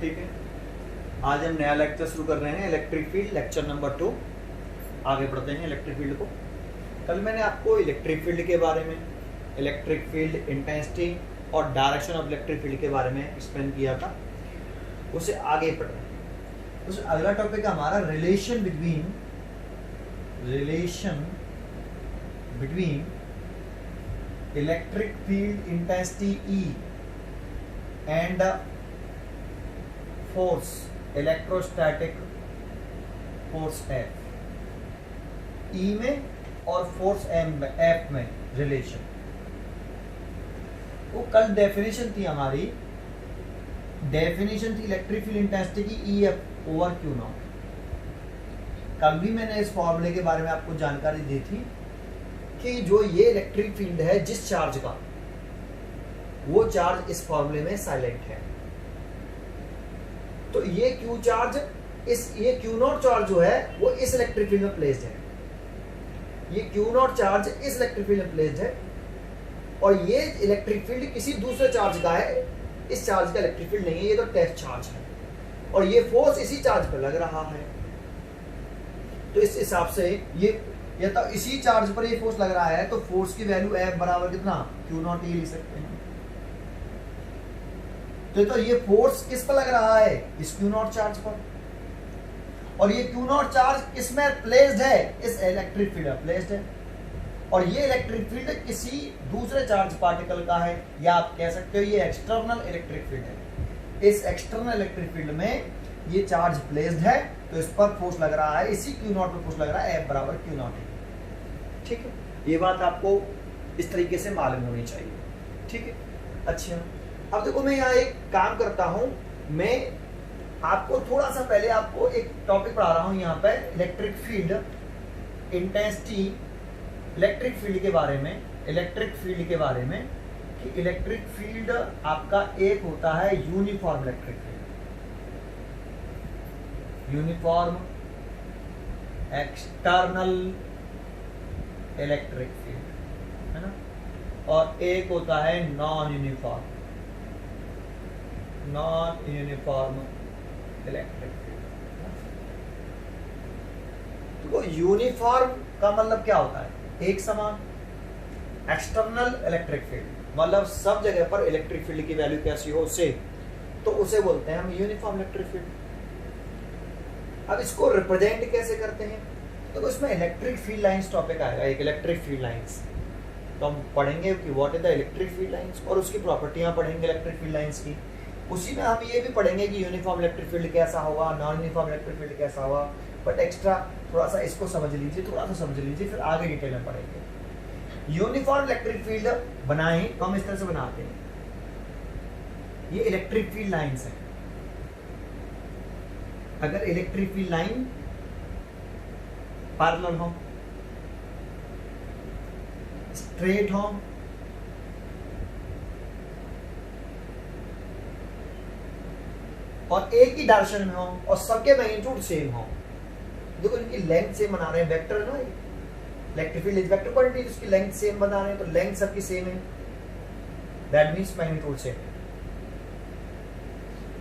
ठीक है, आज हम नया लेक्चर शुरू कर रहे हैं, इलेक्ट्रिक फील्ड, लेक्चर नंबर 2। आगे बढ़ते हैं इलेक्ट्रिक फील्ड को। कल मैंने आपको इलेक्ट्रिक फील्ड के बारे में, इलेक्ट्रिक फील्ड इंटेंसिटी और डायरेक्शन ऑफ इलेक्ट्रिक फील्ड के बारे में एक्सप्लेन किया था। उसे आगे पढ़ रहे हैं। उसे अगला टॉपिक हमारा relation between electric field intensity E and force, electrostatic force F, E में और फोर्स F में रिलेशन। वो कल डेफिनेशन थी हमारी, डेफिनेशन थी इलेक्ट्रिक फील्ड इंटेंसिटी की EF ओवर Q नॉट। कल भी मैंने इस फॉर्मूले के बारे में आपको जानकारी दी थी कि जो ये इलेक्ट्रिक फील्ड है जिस चार्ज का, वो चार्ज इस फॉर्मूले में साइलेंट है। तो ये Q चार्ज, ये Q नॉट चार्ज जो है वो इस इलेक्ट्रिक फील्ड में प्लेस्ड है। ये Q नॉट चार्ज इस इलेक्ट्रिक फील्ड में प्लेस्ड है और ये इलेक्ट्रिक फील्ड किसी दूसरे चार्ज का है, इस चार्ज का इलेक्ट्रिक फील्ड नहीं है, ये तो टेस्ट चार्ज है और ये फोर्स इसी चार्ज पर लग रहा है। तो इस हिसाब से ये तो इसी चार्ज पर ये फोर्स लग रहा है, तो फोर्स की वैल्यू F बराबर कितना, Q नॉट ये लिख सकते हैं। तो ये फोर्स किस पर लग रहा है, इस Q नॉट चार्ज पर, और ये Q नॉट चार्ज किसमें प्लेस्ड है, इस इलेक्ट्रिक फील्ड में प्लेस्ड है। और ये इलेक्ट्रिक फील्ड किसी दूसरे चार्ज पार्टिकल का है, या आप कह सकते हो ये एक्सटर्नल इलेक्ट्रिक फील्ड है। इस एक्सटर्नल इलेक्ट्रिक फील्ड में ये चार्ज प्लेस्ड है, तो इस पर फोर्स लग रहा है, इसी Q नॉट पर फोर्स लग रहा है, F बराबर Q नॉट है। ठीक है, ये बात आपको इस तरीके से मालूम होनी चाहिए। ठीक है, अच्छा अब देखो मैं यहाँ एक काम करता हूं, मैं आपको थोड़ा सा पहले आपको एक टॉपिक पढ़ा रहा हूं यहाँ पे, electric field intensity, electric field के बारे में, इलेक्ट्रिक फील्ड के बारे में कि इलेक्ट्रिक फील्ड आपका एक होता है uniform electric field, uniform external electric field है ना, और एक होता है नॉन यूनिफॉर्म इलेक्ट्रिक फील्ड। तो यूनिफॉर्म का मतलब क्या होता है, एक समान। एक्सटर्नल इलेक्ट्रिक फील्ड मतलब सब जगह पर इलेक्ट्रिक फील्ड की वैल्यू कैसी हो उसे, तो उसे बोलते हैं हम यूनिफॉर्म इलेक्ट्रिक फील्ड। अब इसको रिप्रेजेंट कैसे करते हैं, तो इसमें इलेक्ट्रिक फील्ड लाइंस टॉपिक आएगा, एक इलेक्ट्रिक फील्ड लाइंस। तो हम पढ़ेंगे कि what is the electric field lines और उसकी प्रॉपर्टियां पढ़ेंगे इलेक्ट्रिक फील्ड लाइंस की। उसी में हम ये भी पढ़ेंगे कि यूनिफॉर्म इलेक्ट्रिक फील्ड कैसा होगा, नॉन यूनिफॉर्म इलेक्ट्रिक फील्ड कैसा होगा। बट एक्स्ट्रा थोड़ा सा इसको समझ लीजिए, थोड़ा सा समझ लीजिए, फिर आगे डिटेल में पढ़ेंगे। यूनिफॉर्म इलेक्ट्रिक फील्ड बनाए तो हम इस तरह से बनाते हैं, ये इलेक्ट्रिक फील्ड लाइंस है। अगर इलेक्ट्रिक फील्ड लाइन पैरेलल हो, स्ट्रेट हो, और एक ही डायरेक्शन में हो और सबके मैग्नीट्यूड सेम हो, देखो इनकी लेंथ सेम बना रहे हैं, वेक्टर है ना, electric field is vector quantity, उसकी लेंथ सेम बना रहे हैं, तो लेंथ सबकी सेम है, दैट मींस मैग्नीट्यूड सेम है,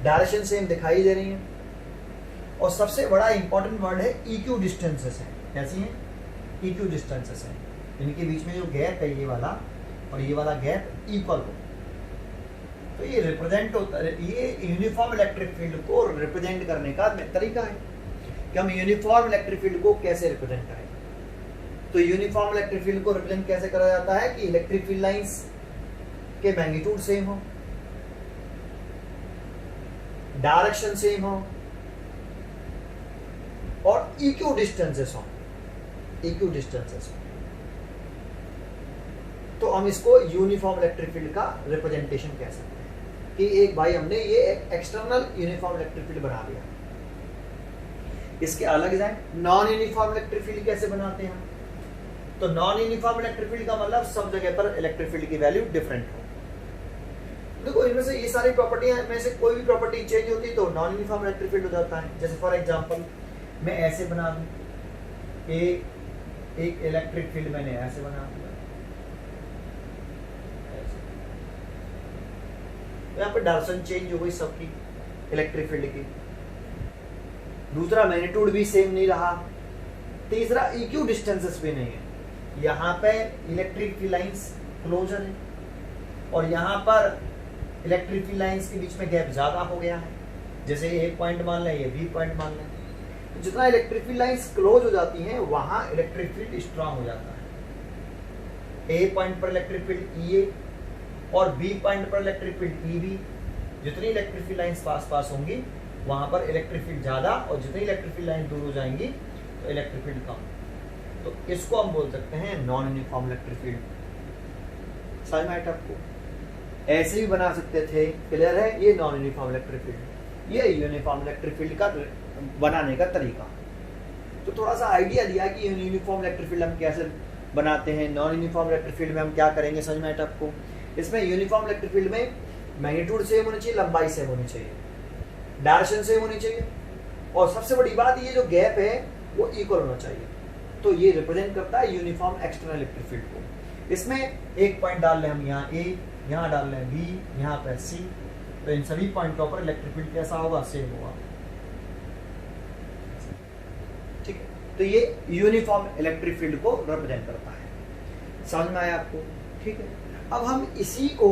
डायरेक्शन सेम दिखाई दे रही है। और सबसे बड़ा इंपॉर्टेंट वर्ड है इक्यू डिस्टेंसेस है। कैसी है, इक्यू डिस्टेंसेस है, इनके बीच में जो गैप है ये वाला और ये वाला गैप इक्वल हो, तो ये रिप्रेजेंट होता है। ये यूनिफॉर्म इलेक्ट्रिक फील्ड को रिप्रेजेंट करने का तरीका है कि हम यूनिफॉर्म इलेक्ट्रिक फील्ड को कैसे रिप्रेजेंट करें। तो यूनिफॉर्म इलेक्ट्रिक फील्ड को रिप्रेजेंट कैसे करा जाता है कि इलेक्ट्रिक फील्ड लाइंस के मैग्नीट्यूड सेम हो, डायरेक्शन सेम हो और इक्यू डिस्टेंसेस हो, इक्यू डिस्टेंसेस हो, तो हम इसको यूनिफॉर्म इलेक्ट्रिक फील्ड का रिप्रेजेंटेशन कह सकते हैं कि एक भाई हमने ये एक एक्सटर्नल यूनिफॉर्म इलेक्ट्रिक फील्ड बना दिया। इसके अलग है नॉन यूनिफॉर्म इलेक्ट्रिक फील्ड कैसे बनाते हैं, तो नॉन यूनिफॉर्म इलेक्ट्रिक फील्ड का मतलब सब जगह पर इलेक्ट्रिक फील्ड की वैल्यू डिफरेंट हो। देखो इनमें से ये सारी प्रॉपर्टियां में से कोई भी प्रॉपर्टी चेंज होती है तो नॉन यूनिफॉर्म इलेक्ट्रिक फील्ड हो जाता है। जैसे फॉर एग्जांपल मैं ऐसे बना दूं, एक इलेक्ट्रिक फील्ड मैंने ऐसे बना दिया, यहाँ पे डायरेक्शन चेंज हो गई सबकी, इलेक्ट्रिक फील्ड की। दूसरा मैग्नीट्यूड भी सेम नहीं रहा। तीसरा इक्यू डिस्टेंसेस भी नहीं है। यहाँ पे इलेक्ट्रिक फील्ड लाइंस क्लोजर है और यहाँ पर इलेक्ट्रिक फील्ड लाइंस के बीच में गैप ज्यादा हो गया है। जैसे ये एक पॉइंट मान लें, ये बी पॉइंट मान लें, तो जितना इलेक्ट्रिक फील्ड लाइंस क्लोज हो जाती हैं वहां इलेक्ट्रिक फील्ड स्ट्रांग हो जाता है। ए पॉइंट पर इलेक्ट्रिक फील्ड ई ए और बी पॉइंट पर इलेक्ट्रिक फील्ड ई बी। जितनी इलेक्ट्रिक फील्ड लाइंस पास होंगी वहां पर इलेक्ट्रिक फील्ड ज्यादा और जितनी इलेक्ट्रिक फील्ड लाइन दूर हो जाएंगी तो इलेक्ट्रिक फील्ड कम। तो इसको हम बोल सकते हैं नॉन यूनिफॉर्म इलेक्ट्रिक फील्ड। समझ में आया आपको? ऐसे भी बना सकते थे, क्लियर है? ये नॉन यूनिफॉर्म इलेक्ट्रिक फील्ड, ये यूनिफॉर्म इलेक्ट्रिक फील्ड का बनाने का तरीका। तो थोड़ा सा आइडिया दिया कि यूनिफॉर्म इलेक्ट्रिक फील्ड हम कैसे बनाते हैं। नॉन यूनिफॉर्म इलेक्ट्रिक फील्ड में हम क्या करेंगे, समझ में आया आपको? इसमें यूनिफॉर्म इलेक्ट्रिक फील्ड में मैग्नीट्यूड सेम होनी चाहिए, लंबाई सेम होनी चाहिए, डायरेक्शन सेम होनी चाहिए और सबसे बड़ी बात ये जो गैप है वो इक्वल होना चाहिए। तो ये रिप्रेजेंट करता है यूनिफॉर्म एक्सटर्नल इलेक्ट्रिक फील्ड को। इसमें एक पॉइंट डाल लें हम यहाँ ए, यहाँ डाल लें बी, यहाँ पर सी, तो इन सभी पॉइंटों पर इलेक्ट्रिक फील्ड कैसा होगा, सेम होगा। ठीक है, तो ये यूनिफॉर्म इलेक्ट्रिक फील्ड को रिप्रेजेंट करता है। समझ में आया आपको? ठीक है, अब हम इसी को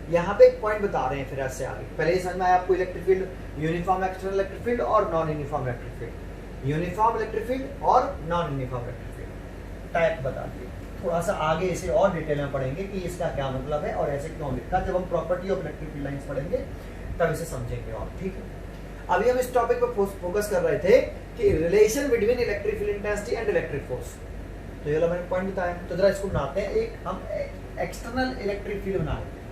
यहाँ पे एक पॉइंट बता रहे हैं फिर ऐसे आगे। पहले समझ में आया आपको electric field, uniform external electric field और non uniform electric field. Uniform electric field और non uniform electric field type बता दिए। थोड़ा सा आगे इसे और डिटेल में पढ़ेंगे कि इसका क्या मतलब है और ऐसे क्यों लिखा। जब हम property of electric field lines पढ़ेंगे तब इसे समझेंगे और। ठीक है, अभी हम इस टॉपिक पर फोकस कर रहे थे कि relation between electric field intensity and electric force. तो ये मैंने पॉइंट बताया। तो जरा इसको बनाते हैं, एक हम एक्सटर्नल इलेक्ट्रिक फील्ड बना लेते हैं,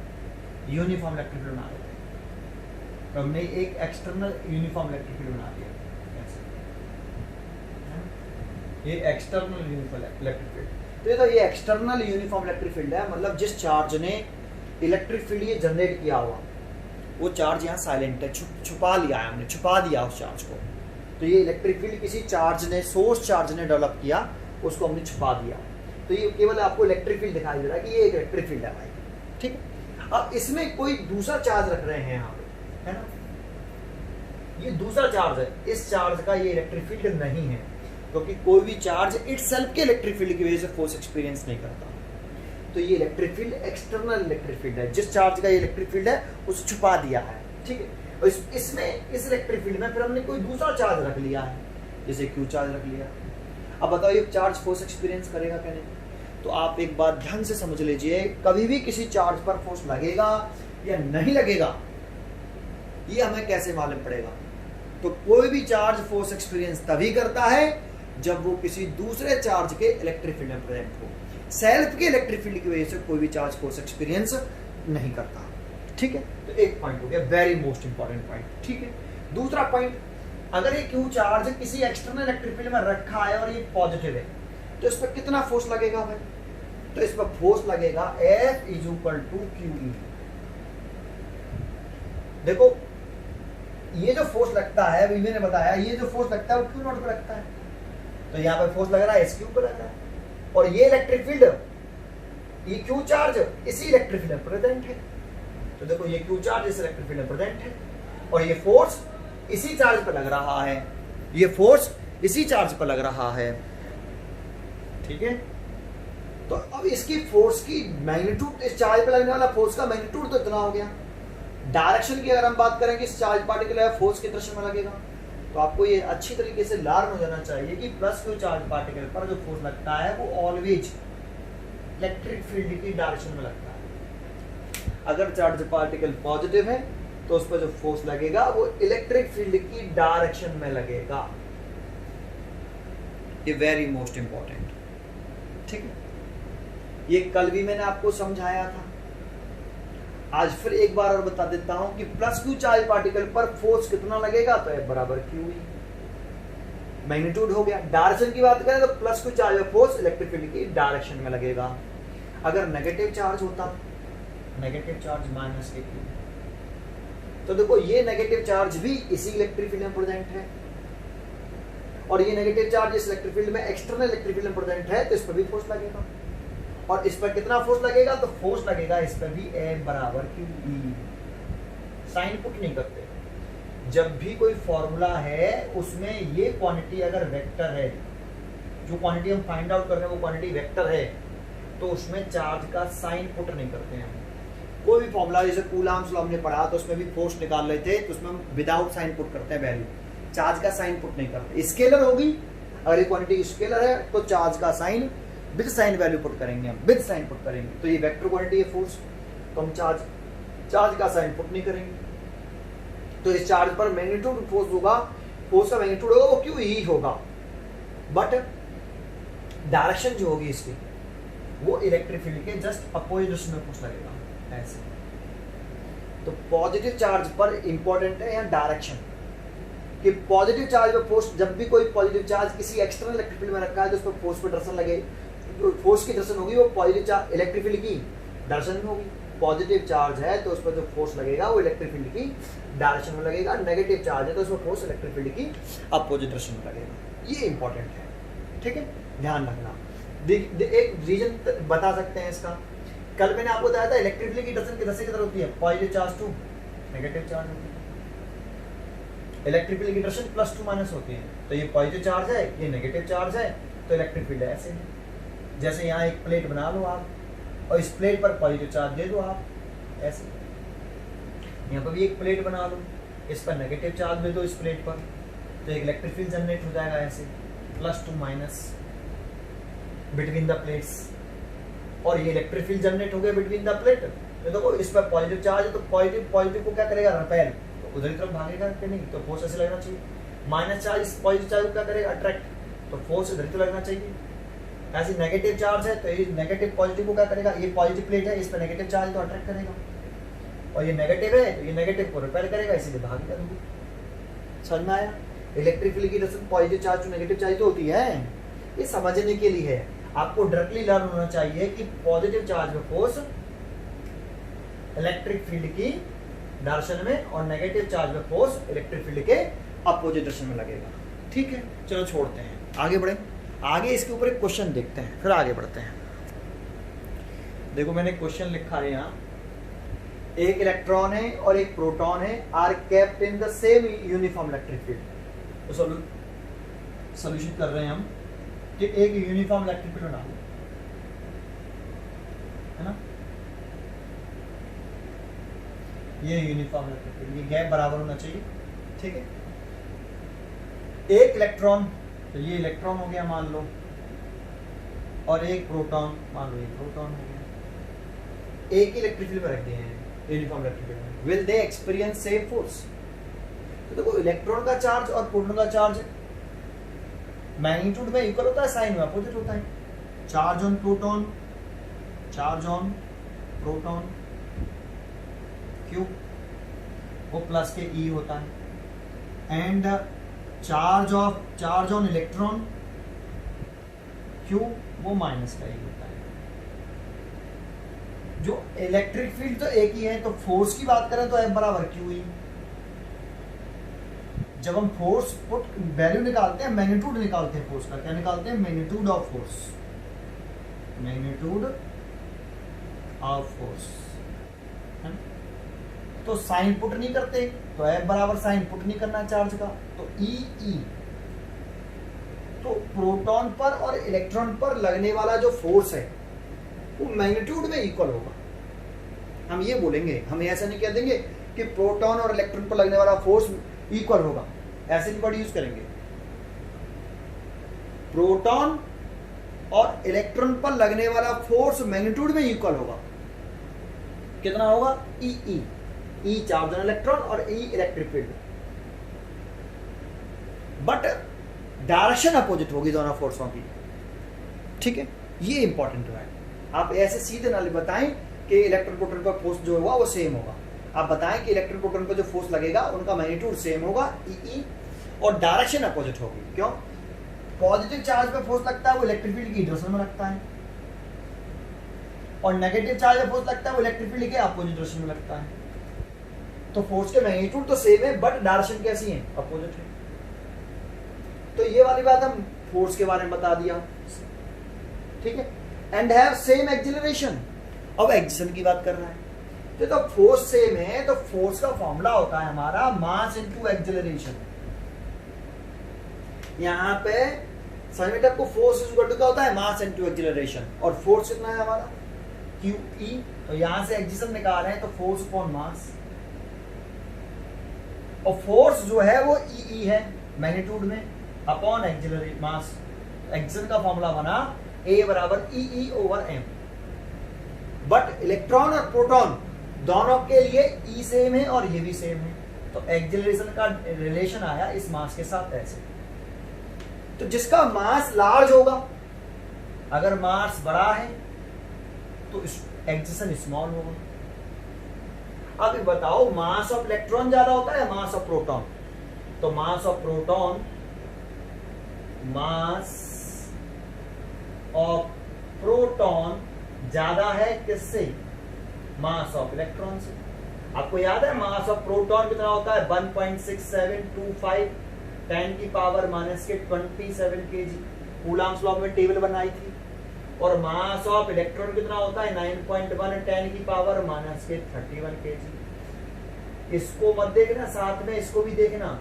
यूनिफॉर्म इलेक्ट्रिक फील्ड बना लेते हैं। तो हमने एक एक्सटर्नल यूनिफॉर्म इलेक्ट्रिक फील्ड बना दिया, ये एक्सटर्नल यूनिफॉर्म इलेक्ट्रिक फील्ड। तो ये एक्सटर्नल यूनिफॉर्म इलेक्ट्रिक फील्ड है, मतलब जिस चार्ज ने इलेक्ट्रिक फील्ड ये जनरेट किया हुआ वो चार्ज यहाँ साइलेंट है, छुपा लिया है हमने, छुपा दिया उस चार्ज को। तो ये इलेक्ट्रिक फील्ड किसी चार्ज ने, सोर्स चार्ज ने डेवलप किया, उसको हमने छुपा दिया। तो ये केवल आपको इलेक्ट्रिक फील्ड दिखाई दे रहा है कि ये एक इलेक्ट्रिक फील्ड है भाई। ठीक है, अब इसमें कोई दूसरा चार्ज रख रहे हैं यहाँ पे, है ना? ये दूसरा चार्ज है, इस चार्ज का ये इलेक्ट्रिक फील्ड नहीं है, क्योंकि कोई भी चार्ज इटसेल्फ के इलेक्ट्रिक फील्ड की वजह से फोर्स एक्सपीरियंस नहीं करता। तो ये electric field external electric field है, जिस चार्ज का ये इलेक्ट्रिक फील्ड है उसे छुपा दिया है। ठीक है, और इसमें इस इलेक्ट्रिक फील्ड में फिर हमने कोई दूसरा चार्ज रख लिया है, जैसे क्यू चार्ज रख लिया। अब बताओ ये चार्ज फोर्स एक्सपीरियंस करेगा क्या नहीं? तो आप एक बात ध्यान से समझ लीजिए, कभी भी किसी चार्ज पर फोर्स लगेगा या नहीं लगेगा ये हमें कैसे मालूम पड़ेगा? तो कोई भी चार्ज फोर्स एक्सपीरियंस तभी करता है जब वो किसी दूसरे चार्ज के इलेक्ट्रिक फील्ड में प्रेजेंट हो। सेल्फ के इलेक्ट्रिक फील्ड की वजह से कोई भी चार्ज फोर्स एक्सपीरियंस नहीं करता। ठीक है, तो एक पॉइंट हो गया, वेरी मोस्ट इंपॉर्टेंट पॉइंट। ठीक है, दूसरा पॉइंट, अगर ये क्यू चार्ज किसी एक्सटर्नल इलेक्ट्रिक फील्ड में रखा है और ये पॉजिटिव है तो इस पर कितना फोर्स लगेगा भाई? तो इस पर फोर्स लगेगा F = QE। देखो ये जो फोर्स लगता है, अभी मैंने बताया, ये जो फोर्स लगता है वो क्यू नॉट पे लगता है। तो यहाँ पर फोर्स लग रहा है SQ पे लग रहा है, और ये इलेक्ट्रिक फील्ड, ये क्यू चार्ज इसी इलेक्ट्रिक फील्ड में प्रेजेंट है। तो देखो ये क्यू चार्ज इस इलेक्ट्रिक फील्ड में प्रेजेंट है और ये फोर्स इसी चार्ज पर लग रहा है, ये फोर्स इसी चार्ज पर लग रहा है। ठीक है, तो अब इसकी फोर्स की मैग्नीट्यूड, इस चार्ज पर लगने वाला फोर्स का मैग्नीट्यूड तो इतना हो गया। डायरेक्शन की अगर हम बात करें कि इस चार्ज पार्टिकल है फोर्स किस दिशा में लगेगा, तो आपको ये अच्छी तरीके से लर्न हो जाना चाहिए कि प्लस क्यू चार्ज पार्टिकल पर जो फोर्स लगता है वो ऑलवेज इलेक्ट्रिक फील्ड की डायरेक्शन में लगता है। अगर चार्ज पार्टिकल पॉजिटिव है तो उस पर जो फोर्स लगेगा वो इलेक्ट्रिक फील्ड की डायरेक्शन में लगेगा। ये वेरी मोस्ट इंपॉर्टेंट। ठीक है, ये कल भी मैंने आपको समझाया था, आज फिर एक बार और बता देता हूं कि प्लस क्यू चार्ज पार्टिकल पर फोर्स कितना लगेगा, तो F = QE, मैग्नीट्यूड हो गया। डायरेक्शन की बात करें तो plus Q charge force electric field की डायरेक्शन में लगेगा। अगर नेगेटिव चार्ज होता, नेगेटिव चार्ज -KQ, तो देखो ये नेगेटिव चार्ज भी इसी इलेक्ट्रिक फील्ड में प्रेजेंट है और ये नेगेटिव चार्ज इस इलेक्ट्रिक फील्ड में, एक्सटर्नल इलेक्ट्रिक फील्ड में प्रेजेंट है, तो इस पर भी फोर्स लगेगा। और इस पर कितना फोर्स लगेगा, तो फोर्स लगेगा इस पर भी F = QE। साइन पुट नहीं करते, जब भी कोई फॉर्मूला है उसमें ये क्वांटिटी अगर वेक्टर है, जो क्वांटिटी हम फाइंड आउट कर रहे हैं वो क्वांटिटी वेक्टर है, तो उसमें चार्ज का साइन पुट नहीं करते हैं हम। कोई भी फॉर्मूला जैसे कूलम्ब्स लॉ हमने पढ़ा तो उसमें भी फोर्स निकाल रहे थे, तो उसमें हम विदाउट साइन पुट करते हैं वैल्यू, चार्ज का साइन पुट नहीं करते। स्केलर होगी, अगर ये क्वांटिटी स्केलर है तो चार्ज का sign with sign value put करेंगे हम, विद साइन पुट करेंगे। तो ये वेक्टर क्वांटिटी है फोर्स, तो हम चार्ज का साइन पुट नहीं करेंगे। तो इस चार्ज पर मैग्नीट्यूड फोर्स होगा, फोर्स का मैग्नीट्यूड होगा वो क्यों ही होगा, बट डायरेक्शन जो होगी इसकी वो इलेक्ट्रिक फील्ड के जस्ट अपोजिट डायरेक्शन में फोर्स लगेगा ऐसे। तो पॉजिटिव चार्ज पर इंपॉर्टेंट है यहाँ डायरेक्शन, कि पॉजिटिव चार्ज पर फोर्स, जब भी कोई पॉजिटिव चार्ज किसी एक्सटर्नल इलेक्ट्रिक फील्ड में रखा है तो उस पर फोर्स पर डायरेक्शन लगे, तो फोर्स की डायरेक्शन होगी वो पॉजिटिव चार्ज इलेक्ट्रिक फील्ड की डायरेक्शन में होगी। पॉजिटिव चार्ज है तो उस पर जो फोर्स लगेगा वो इलेक्ट्रिक फील्ड की डायरेक्शन में लगेगा, नेगेटिव चार्ज है तो उसमें फोर्स इलेक्ट्रिक फील्ड की अपोजिट डायरेक्शन में लगेगा। ये इंपॉर्टेंट है, ठीक है, ध्यान रखना। एक रीजन बता सकते हैं इसका, कल मैंने आपको बताया था इलेक्ट्रिक फील्ड की डायरेक्शन किधर से किधर होती है, positive charge to negative charge होती है। इलेक्ट्रिक फील्ड की डायरेक्शन प्लस टू माइनस होती है, तो ये पॉजिटिव चार्ज है ये नेगेटिव चार्ज है, तो इलेक्ट्रिक फील्ड ऐसे है। जैसे यहाँ एक प्लेट बना लो आप और इस प्लेट पर पॉजिटिव चार्ज दे दो आप ऐसे, यहाँ पर भी एक प्लेट बना लो, इस पर नेगेटिव चार्ज दे दो इस प्लेट पर, तो एक इलेक्ट्रिक फील्ड जनरेट हो जाएगा ऐसे, plus to minus between the plates. और ये इलेक्ट्रिक फील्ड जनरेट हो गया बिटवीन द प्लेट। तो देखो इस पर पॉजिटिव चार्ज है तो पॉजिटिव को क्या करेगा, रिपेल, तो उधर की तरफ भागेगा कि नहीं, तो फोर्स ऐसे लगना चाहिए। माइनस चार्ज इस पॉजिटिव चार्ज को क्या करेगा, अट्रैक्ट, तो फोर्स इधर तो लगना चाहिए। ऐसे नेगेटिव चार्ज है तो ये नेगेटिव पॉजिटिव को क्या करेगा, ये पॉजिटिव प्लेट है इस पर नेगेटिव चार्ज तो अट्रैक्ट करेगा, और ये नेगेटिव है तो ये नेगेटिव को रिपेल करेगा, इसीलिए भागेगा दूर। समझ में आया? इलेक्ट्रिक फील्ड की direction positive charge to negative charge तो होती है, ये समझने के लिए है। आपको डायरेक्टली लर्न होना चाहिए कि पॉजिटिव चार्ज में फोर्स इलेक्ट्रिक फील्ड की डायरेक्शन में और नेगेटिव चार्ज में फोर्स इलेक्ट्रिक फील्ड के अपोजिट डायरेक्शन में लगेगा। ठीक है, चलो छोड़ते हैं, आगे बढ़े। आगे इसके ऊपर एक क्वेश्चन देखते हैं, फिर आगे बढ़ते हैं। देखो मैंने क्वेश्चन लिखा है यहाँ, एक इलेक्ट्रॉन है और एक प्रोटॉन है, are kept in the same uniform electric field. तो सॉल्यूशन कर रहे हैं हम कि एक यूनिफॉर्म इलेक्ट्रिक फील्ड बना लो, है ना, ये यूनिफॉर्म इलेक्ट्रिक फील्ड, ये गैप बराबर होना चाहिए, ठीक है। एक इलेक्ट्रॉन, तो ये इलेक्ट्रॉन हो गया मान लो, और एक प्रोटॉन मान लो, ये प्रोटॉन हो गया, एक ही इलेक्ट्रिक फील्ड में रख दिए हैं यूनिफॉर्म इलेक्ट्रिक फील्ड में। Will they experience same force? तो देखो इलेक्ट्रॉन का चार्ज और प्रोटॉन का चार्ज मैग्नीट्यूड में इक्वल होता है, साइन में अपोजिट होता है। चार्ज ऑन प्रोटॉन क्यू वो प्लस के ई होता है, and charge on electron Q वो माइनस का ई होता है। जो इलेक्ट्रिक फील्ड तो एक ही है, तो फोर्स की बात करें तो एफ बराबर क्यू ई। जब हम फोर्स पुट वैल्यू निकालते हैं, मैग्नीट्यूड निकालते हैं फोर्स का, क्या निकालते हैं, मैग्नीट्यूड ऑफ फोर्स, है ना? तो साइन पुट नहीं करते, तो एफ बराबर साइन पुट नहीं करना चार्ज का, तो ई। तो प्रोटॉन पर और इलेक्ट्रॉन पर लगने वाला जो फोर्स है वो मैग्नीट्यूड में इक्वल होगा। हम ये बोलेंगे, हम ऐसा नहीं कह देंगे कि प्रोटॉन और इलेक्ट्रॉन पर लगने वाला फोर्स इक्वल होगा, ऐसे नहीं वर्ड यूज करेंगे। प्रोटॉन और इलेक्ट्रॉन पर लगने वाला फोर्स मैग्नीट्यूड में इक्वल होगा। कितना होगा, ई चार्ज ऑन इलेक्ट्रॉन और E electric field, but direction opposite होगी दोनों फोर्सों की। ठीक है, ये इंपॉर्टेंट है। आप ऐसे सीधे ना बताएं कि इलेक्ट्रॉन प्रोटॉन पर फोर्स जो होगा वो सेम होगा। आप बताएं कि इलेक्ट्रॉन प्रोटॉन पर जो फोर्स लगेगा उनका मैग्नीट्यूड सेम होगा, ई, और डायरेक्शन अपोजिट होगी। क्यों? पॉजिटिव चार्ज पे फोर्स लगता है वो इलेक्ट्रिक फील्ड की डायरेक्शन में लगता है, और नेगेटिव चार्ज पे फोर्स लगता है वो इलेक्ट्रिक फील्ड के अपोजिट डायरेक्शन में लगता है। तो फोर्स के मैग्नीट्यूड तो सेम है, बट डायरेक्शन कैसी है, अपोजिट है। तो ये वाली बात हम फोर्स के बारे में बता दिया, ठीक है। And have same acceleration. अब एक्सीलरेशन की बात कर रहा है, तो फोर्स सेम है, तो फोर्स का फॉर्मूला होता है हमारा मास इनटू एक्सेलरेशन। यहाँ पे समझ में आपको फोर्स इज इक्वल टू क्या होता है, मास इनटू एक्सेलरेशन, और फोर्स कितना है हमारा QE। तो यहां से एक्सेलरेशन निकाल रहे हैं तो फोर्स अपॉन मास, और फोर्स जो है वो EE है मैग्नीट्यूड में अपॉन एक्सेलरेशन मास। एक्सेलरेशन का फॉर्मूला बना A बराबर EE over M। But electron और प्रोटॉन दोनों के लिए E सेम है और ये भी सेम है, तो एक्सेलरेशन का रिलेशन आया इस मास के साथ ऐसे। तो जिसका मास लार्ज होगा, अगर मास बड़ा है तो एक्सेलरेशन स्मॉल होगा। अब बताओ मास ऑफ इलेक्ट्रॉन ज्यादा होता है मास ऑफ प्रोटॉन? तो mass of proton, mass of proton ज्यादा है किससे, मास ऑफ इलेक्ट्रॉन से। आपको याद है मास ऑफ प्रोटॉन कितना होता है, 1.6725 10 की पावर माइनस के 27 kg। कूलम्ब्स लॉ में टेबल बनाई थी। और मास ऑफ इलेक्ट्रॉन कितना होता है 9.1 10 की पावर माइनस के 31 kg। इसको मत देखना, साथ में इसको भी देखना।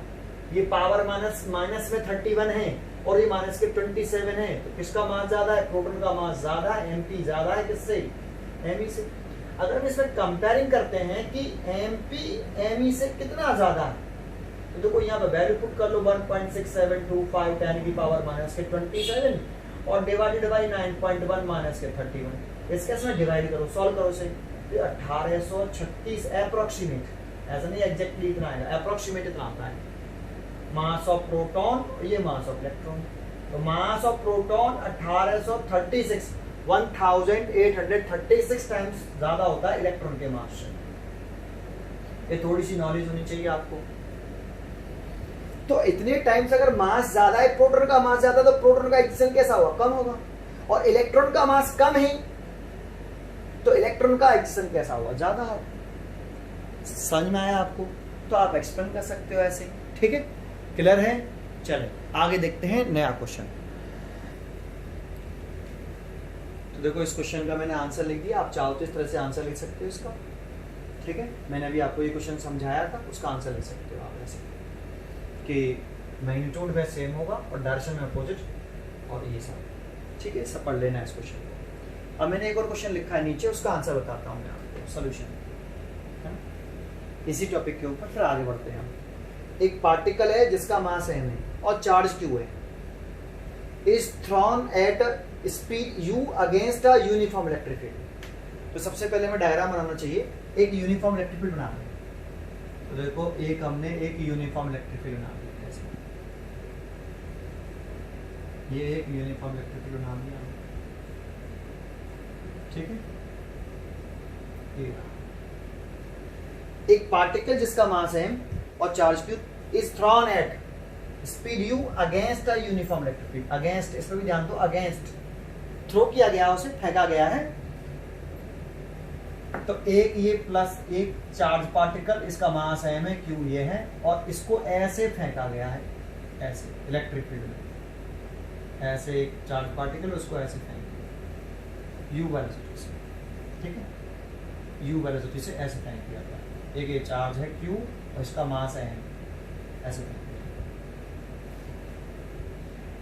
ये पावर माइनस में 31 है और ये माइनस के 27 है, तो किसका मास ज्यादा है, प्रोटॉन का मास ज्यादा है, MP ज्यादा है किससे, Me से। अगर हम इसमें कंपेयरिंग करते हैं कि MP Me से कितना ज्यादा है, तो देखो यहाँ पे वैल्यू पुट कर लो 1.6725 10 की पावर माइनस के 27 और डिवाइडेड बाई 9.1 माइनस के 31। इसके इसमें डिवाइड करो, सॉल्व करो से, तो 1836 अप्रोक्सीमेट, ऐसा नहीं एग्जैक्टली इतना आएगा, अप्रोक्सीमेट इतना आता है मास ऑफ प्रोटॉन और ये मास ऑफ इलेक्ट्रॉन। तो मास ऑफ प्रोटॉन 1836 1836 टाइम्स ज्यादा होता है इलेक्ट्रॉन के मास से। ये थोड़ी सी नॉलेज होनी चाहिए आपको। तो इतने टाइम्स अगर मास ज्यादा है, प्रोटॉन का मास ज्यादा, तो प्रोटॉन का एक्सेलरेशन कैसा होगा, कम होगा। और इलेक्ट्रॉन का मास कम है तो इलेक्ट्रॉन का एक्सेलरेशन कैसा होगा, ज्यादा होगा। समझ में आया आपको? तो आप एक्सप्लेन कर सकते हो ऐसे, ठीक है, क्लियर है। चले आगे देखते हैं नया क्वेश्चन। तो देखो इस क्वेश्चन का मैंने आंसर लिख दिया, आप चाहो तो इस तरह से आंसर लिख सकते हो इसका, ठीक है। मैंने अभी आपको ये क्वेश्चन समझाया था, उसका आंसर लिख सकते हो आप ऐसे कि मैग्नीट्यूड में सेम होगा और डायरेक्शन में अपोजिट, और ये सब, ठीक है। सब पढ़ लेना है इस क्वेश्चन को। अब मैंने एक और क्वेश्चन लिखा है नीचे, उसका आंसर बताता हूँ मैं आपको, सोल्यूशन है ना, इसी टॉपिक के ऊपर। फिर आगे बढ़ते हैं हम। एक पार्टिकल है जिसका मास m है और चार्ज q है, is thrown at speed u against a uniform electric field. तो सबसे पहले हमें डायग्राम बनाना चाहिए, एक यूनिफॉर्म इलेक्ट्रिक फील्ड बना दें। तो देखो एक हमने एक यूनिफॉर्म इलेक्ट्रिक फील्ड बना दिया ऐसे, ये एक यूनिफॉर्म इलेक्ट्रिक फील्ड बना दिया, ठीक है। एक पार्टिकल जिसका मास है और charge q is thrown at speed u against a uniform electric field. Against, इस पर भी ध्यान दो, अगेंस्ट थ्रो किया गया, उसे फेंका गया है। तो एक ये प्लस एक चार्ज पार्टिकल, इसका मास है m q ये है, और इसको ऐसे फेंका गया है, ऐसे इलेक्ट्रिक फील्ड में, ऐसे एक चार्ज पार्टिकल उसको ऐसे फेंक u वेलोसिटी से, ठीक है, u वेलोसिटी से ऐसे फेंक दिया गया। एक ये चार्ज है q और इसका मास है m, ऐसे फेंक दिया,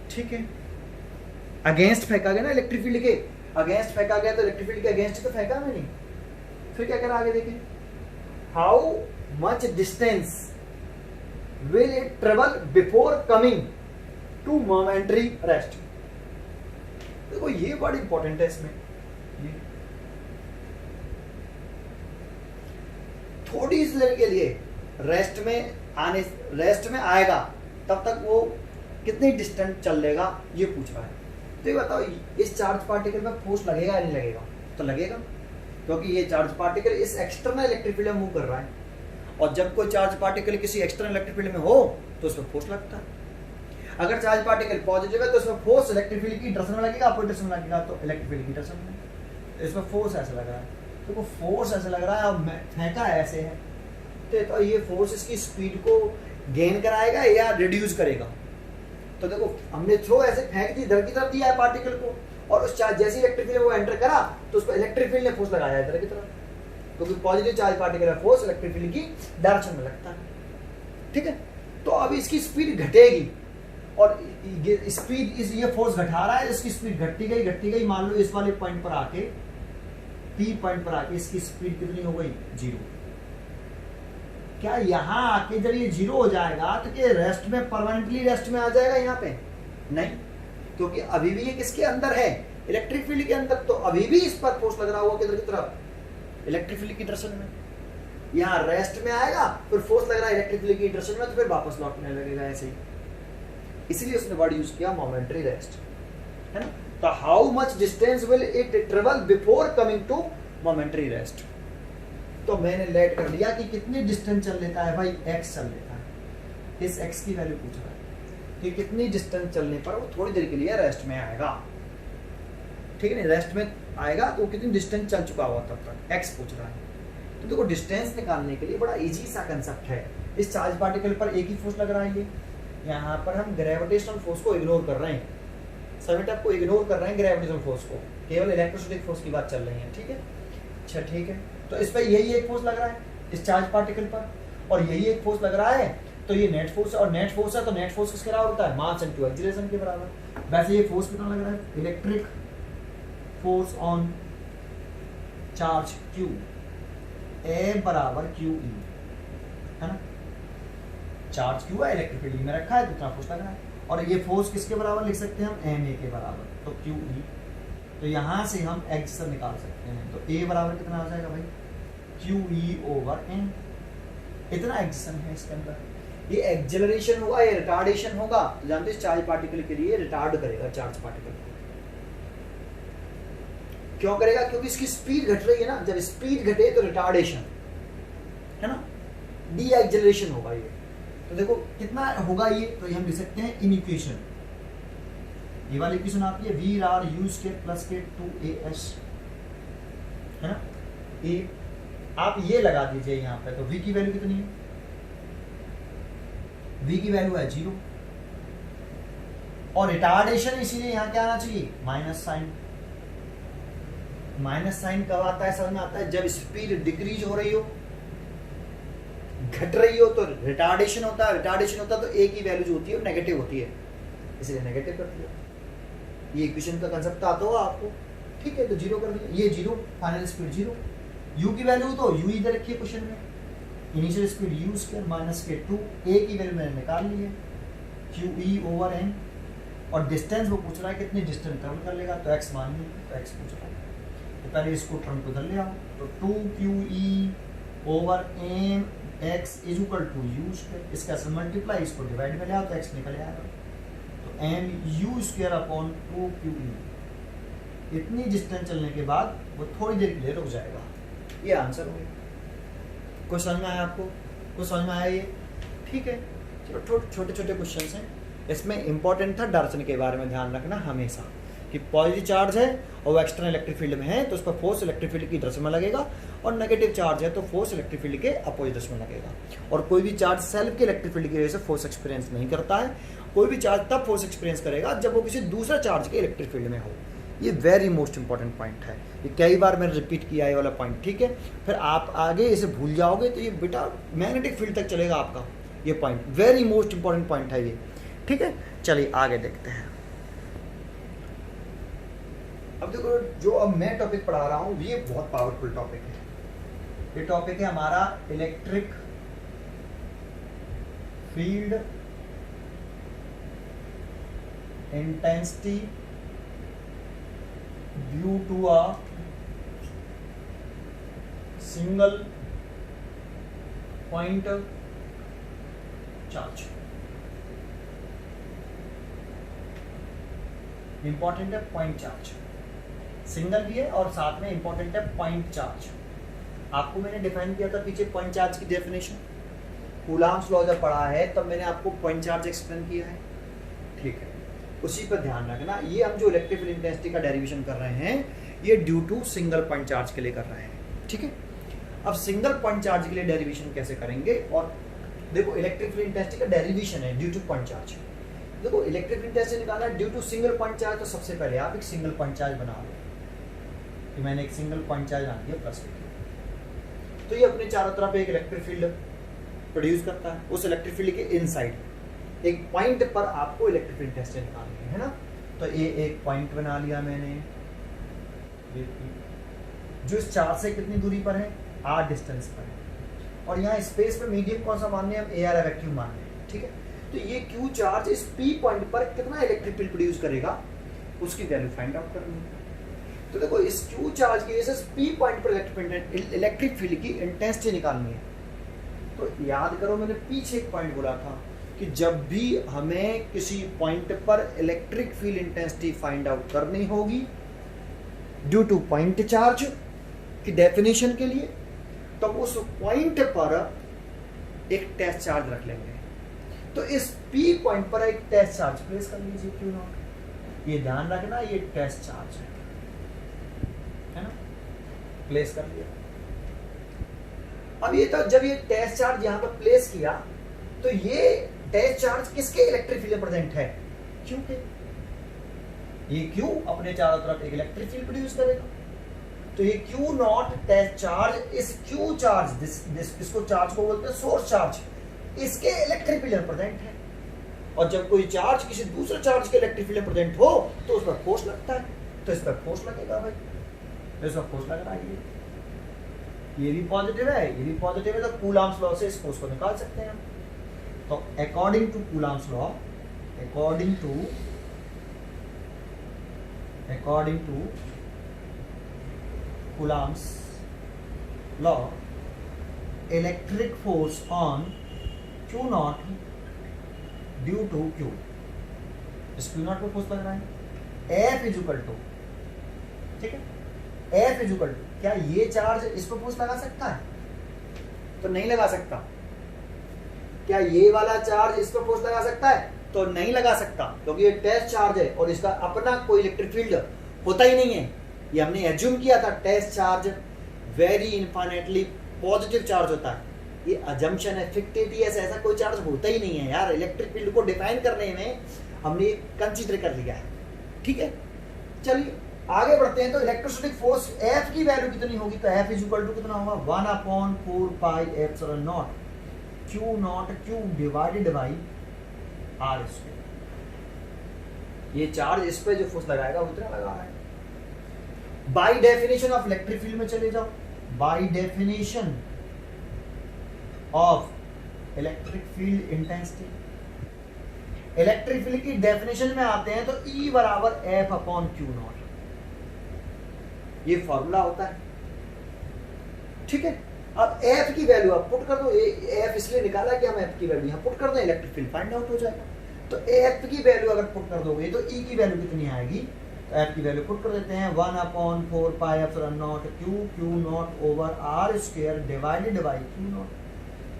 ठीक है। अगेंस्ट फेंका गया ना इलेक्ट्रिक फील्ड के, अगेंस्ट फेंका गया, तो इलेक्ट्रिक फील्ड के अगेंस्ट तो फेंका मैंने। फिर क्या करा आगे देखें, how much distance will it travel before coming to momentary rest. देखो ये बड़ा इंपॉर्टेंट है इसमें, ये थोड़ी इस लेवल के लिए रेस्ट में आएगा, तब तक वो कितनी डिस्टेंस चल लेगा ये पूछ रहा है। तो ये बताओ इस चार्ज पार्टिकल में फोर्स लगेगा या नहीं लगेगा? तो लगेगा, क्योंकि ये चार्ज पार्टिकल इस एक्सटर्नल इलेक्ट्रिक फील्ड में मूव कर रहा है, और जब कोई चार्ज पार्टिकल किसी एक्सटर्नल इलेक्ट्रिक फील्ड में हो तो उसमें फोर्स लगता है। अगर चार्ज पार्टिकल पॉजिटिव है तो उसमें फोर्स इलेक्ट्रिक फील्ड की डायरेक्शन में लगेगा, अपोजिट डायरेक्शन में लगेगा तो इलेक्ट्रिक फील्ड की डायरेक्शन में। इसमें फोर्स ऐसे लग रहा है, तो वो फोर्स ऐसे लग रहा है, अब फेंका ऐसे है, तो ये फोर्स इसकी स्पीड को गेन कराएगा या रिड्यूस करेगा? तो देखो हमने थ्रो ऐसे फेंक दी, इधर की तरफ दिया है पार्टिकल को, और उस चार्ज जैसी इलेक्ट्रिक फील्ड वो एंटर करा तो उसको इलेक्ट्रिक फील्ड ने फोर्स लगाया इधर की तरफ, क्योंकि पॉजिटिव चार्ज पार्टिकल का फोर्स इलेक्ट्रिक फील्ड की डायरेक्शन में लगता है। ठीक है, तो अब इसकी स्पीड घटेगी और स्पीड ये फोर्स घटा रहा है, इसकी स्पीड घटती गई, मान लो इस वाले पॉइंट पर आके पी पॉइंट पर आके इसकी स्पीड कितनी हो गई 0। क्या यहां आके जब ये 0 हो जाएगा तो क्या रेस्ट में परमानेंटली रेस्ट में आ जाएगा यहाँ पे? नहीं, क्योंकि अभी भी ये किसके अंदर है? इलेक्ट्रिक फील्ड के अंदर। तो अभी भी इस पर फोर्स लग रहा होगा किधर की तरफ? इलेक्ट्रिक फील्ड की डायरेक्शन में। यहाँ रेस्ट में आएगा, फिर फोर्स लग रहा है इलेक्ट्रिक फील्ड की डायरेक्शन में, तो फिर वापस लौटने लगेगा ऐसे ही। इसलिए उसने वर्ड यूज किया मोमेंटरी रेस्ट, है ना। तो how much distance will it travel before coming to momentary rest? तो मैंने लेट कर दिया कि कितनी डिस्टेंस चल लेता है भाई, x चल लेता है। इस x की वैल्यू पूछ रहा है कि कितनी डिस्टेंस चलने पर वो थोड़ी देर के लिए रेस्ट में आएगा। ठीक है ना, रेस्ट में आएगा तो कितनी डिस्टेंस चल चुका हुआ तब तक, x पूछ रहा है। तो देखो डिस्टेंस निकालने के लिए बड़ा इजी सा कंसेप्ट है। इस चार्ज पार्टिकल पर एक ही फोर्स लग रहा है, ये यहाँ पर हम ग्रेविटेशनल फोर्स को इग्नोर कर रहे हैं, सभी को इग्नोर कर रहे हैं ग्रेविटेशनल फोर्स को, केवल इलेक्ट्रोस्टैटिक फोर्स की बात चल रही है। ठीक है, अच्छा ठीक है। तो इस पर यही एक फोर्स लग रहा है इस चार्ज पार्टिकल पर, और यही एक फोर्स लग रहा है, तो ये नेट फोर्स और नेट फोर्स है, तो नेट फोर्स किसके बराबर होता है? मास इनटू एक्सीलरेशन के बराबर। वैसे ये फोर्स कितना लग रहा है? Electric force on charge Q A बराबर QE, है ना। चार्ज Q है, इलेक्ट्रिक फील्ड में रखा है, तो इतना फोर्स लग रहा है। और ये फोर्स किसके बराबर लिख सकते हैं हम? MA के बराबर, तो QE। तो यहां से हम एक्सेलरेशन निकाल सकते हैं, तो A बराबर कितना आ जाएगा भाई? QE over M। इतना एक्सेलरेशन है इसके अंदर। ये एक्सेलरेशन होगा या रिटार्डेशन होगा? तो जानते हैं चार्ज पार्टिकल के लिए रिटार्ड करेगा चार्ज पार्टिकल को। क्यों करेगा? क्योंकि इसकी स्पीड घट रही है ना, जब स्पीड घटे तो रिटार्डेशन, है ना, डी एक्सेलरेशन होगा ये। तो देखो कितना होगा ये, तो हम लिख सकते हैं इन इक्वेशन, ये वाली इक्वेशन आती है v r u square plus के 2as, है ना। ए आप ये लगा दीजिए यहाँ पे, तो v की वैल्यू कितनी है? v की वैल्यू है 0, और रिटार्डेशन इसीलिए यहाँ क्या आना चाहिए? Minus sign. माइनस साइन कब आता है? समझ में आता है जब स्पीड डिक्रीज हो रही हो, घट रही हो, तो रिटार्डेशन होता है। रिटार्डेशन होता है तो ए की वैल्यू जो होती है वो नेगेटिव होती है, इसलिए नेगेटिव कर दिया। ये इक्वेशन का कंसेप्ट आता होगा आपको। ठीक है, तो 0 कर दिया, ये 0, फाइनल स्पीड 0। u की वैल्यू तो u इधर रखिए क्वेश्चन में, initial speed u square minus के 2, a की वैल्यू मैंने निकाल ली है QE ओवर m, और डिस्टेंस वो पूछ रहा है कितनी डिस्टेंस ट्रेवल कर लेगा, तो x मान लीजिए, तो x पूछ रहा है। तो पहले इसको टर्म को उधर ले आओ, तो 2QE over m x is equal to u square, इसका से मल्टीप्लाई, इसको डिवाइड में ले आओ तो x निकल आएगा, तो m u square upon 2QE। इतनी डिस्टेंस चलने के बाद वो थोड़ी देर के लिए रुक जाएगा। ये आंसर हो गया। कुछ समझ में आया आपको? कुछ समझ में आया ये? ठीक है, चलो छोटे छोटे क्वेश्चन हैं। इसमें इंपॉर्टेंट था डायरेक्शन के बारे में ध्यान रखना हमेशा, कि पॉजिटिव चार्ज है और वो एक्सटर्नल इलेक्ट्रिक फील्ड में है, तो उस पर फोर्स इलेक्ट्रिक फील्ड की डायरेक्शन में लगेगा, और नेगेटिव चार्ज है तो फोर्स इलेक्ट्रिक फील्ड के अपोजिट डायरेक्शन में लगेगा। और कोई भी चार्ज सेल्फ के इलेक्ट्रिक फील्ड की वजह से फोर्स एक्सपीरियंस नहीं करता है। कोई भी चार्ज तब फोर्स एक्सपीरियंस करेगा जब वो किसी दूसरा चार्ज के इलेक्ट्रिक फील्ड में हो। ये वेरी मोस्ट इंपॉर्टेंट पॉइंट है, ये कई बार मैंने रिपीट किया है वाला पॉइंट। ठीक है, फिर आप आगे इसे भूल जाओगे तो ये बेटा मैग्नेटिक फील्ड तक चलेगा आपका ये point. Very most important point है ये। ठीक है, चलिए आगे देखते हैं। अब देखो, जो अब मैं टॉपिक पढ़ा रहा हूं ये बहुत पावरफुल टॉपिक है। ये टॉपिक है हमारा electric field intensity due to a single point charge. Important है पॉइंट चार्ज, सिंगल भी है और साथ में इंपॉर्टेंट है पॉइंट चार्ज। आपको मैंने डिफाइन किया था पीछे पॉइंट चार्ज की डेफिनेशन, कूलाम्स लॉ जब पढ़ा है तब मैंने आपको पॉइंट चार्ज एक्सप्लेन किया है। ठीक है, उसी पर ध्यान रखना। ये हम जो इलेक्ट्रिक फील्ड इंटेंसिटी का डेरिवेशन कर रहे हैं ये due to single point charge के लिए कर रहे हैं। ठीक है, अब सिंगल पॉइंट चार्ज के लिए डेरिवेशन कैसे करेंगे? और देखो इलेक्ट्रिक फील्ड इंटेंसिटी का डेरिवेशन है ड्यू टू पॉइंट चार्ज। देखो इलेक्ट्रिक फील्ड इंटेंसिटी निकालना है due to single point charge, तो सबसे पहले आप एक सिंगल पॉइंट चार्ज बना लो। तो मैंने एक सिंगल पॉइंट चार्ज बना दिया प्लस, तो ये अपने चारों तरफ एक इलेक्ट्रिक फील्ड प्रोड्यूस करता है। उस इलेक्ट्रिक फील्ड के इनसाइड एक पॉइंट पर आपको इलेक्ट्रिक फील्ड इंटेंसिटी निकालनी है ना। तो ये एक पॉइंट बना लिया मैंने, जो इस चार्ज से कितनी दूरी पर है, r डिस्टेंस पर है। और यहाँ स्पेस में मीडियम कौन सा मानने हैं हम, एयर वैक्यूम मानने हैं, ठीक है। तो ये Q चार्ज इस P पॉइंट पर कितना इलेक्ट्रिक फील्ड प्रोड्यूस करेगा, उसकी वैल्यू फाइंड आउट करनी है। तो देखो इस Q चार्ज की वजह से P पॉइंट पर इलेक्ट्रिक फील्ड की इंटेंसिटी निकालनी है। तो याद करो मैंने पीछे एक पॉइंट बोला था कि जब भी हमें किसी पॉइंट पर electric field intensity find out करनी होगी ड्यू टू पॉइंट चार्ज की डेफिनेशन के लिए, तो उस पॉइंट पर एक टेस्ट चार्ज रख लेंगे। तो इस P पॉइंट पर एक टेस्ट चार्ज प्लेस कर लीजिए Q0। ये ध्यान रखना ये टेस्ट चार्ज है ना, प्लेस कर लिया। अब ये तो जब ये टेस्ट चार्ज यहां पर प्लेस किया तो ये टेस्ट चार्ज किसके इलेक्ट्रिक फील्ड प्रेजेंट है, Q के। ये Q अपने चारों तरफ एक इलेक्ट्रिक फील्ड प्रोड्यूस करेगा। तो ये Q0 टेस्ट चार्ज इस Q चार्ज इसको चार्ज को बोलते हैं सोर्स चार्ज, इसके इलेक्ट्रिक फील्ड प्रेजेंट है। और जब कोई चार्ज किसी दूसरे चार्ज के इलेक्ट्रिक फील्ड प्रेजेंट हो तो उस पर फोर्स लगता है, तो इस पर फोर्स लगेगा भाई, तो इस पर फोर्स लग रहा है। ये भी पॉजिटिव है, ये भी पॉजिटिव है, तो कूलॉम्स लॉ से इस फोर्स को निकाल सकते हैं हम। तो according to Coulomb's law, according to Coulomb's law, electric force on Q0 due to Q, इस Q0 पर फोर्स लग रहा है, F इज इक्वल टू, ठीक है, F इज इक्वल टू, क्या ये चार्ज इस पर फोर्स लगा सकता है, तो नहीं लगा सकता। क्या ये वाला चार्ज इस पर फोर्स लगा सकता है, तो नहीं लगा सकता, क्योंकि ये टेस्ट चार्ज है और इसका अपना कोई इलेक्ट्रिक फील्ड होता ही नहीं है। ये हमने एज्यूम किया था test charge very infinitely positive charge होता है, ये अजम्पशन है, फिक्टिव, ऐसा कोई चार्ज होता ही नहीं है यार। इलेक्ट्रिक फील्ड को डिफाइन करने में हमने कंसीडर कर लिया है, ठीक है। चलिए आगे बढ़ते हैं। तो इलेक्ट्रोस्टैटिक फोर्स F की वैल्यू कितनी होगी, तो F इज इक्वल टू कितना होगा, 1/4 pi epsilon naught Q0 divided by R square. ये चार्ज इस पे जो फोर्स लगाएगा उतना लगा है। By definition of electric field में चले जाओ, by definition of electric field intensity, electric field की डेफिनेशन में आते हैं तो E बराबर F/Q0, ये फॉर्मूला होता है, ठीक है। अब F की वैल्यू आप पुट कर दो, F इसलिए निकाला कि हम F की वैल्यू यहाँ पुट कर दो, इलेक्ट्रिक फील्ड फाइंड आउट हो जाएगा। तो F की वैल्यू अगर पुट कर दोगे तो E की वैल्यू कितनी आएगी, तो F की वैल्यू पुट कर देते हैं 1/4 pi epsilon naught Q0 over R square divided by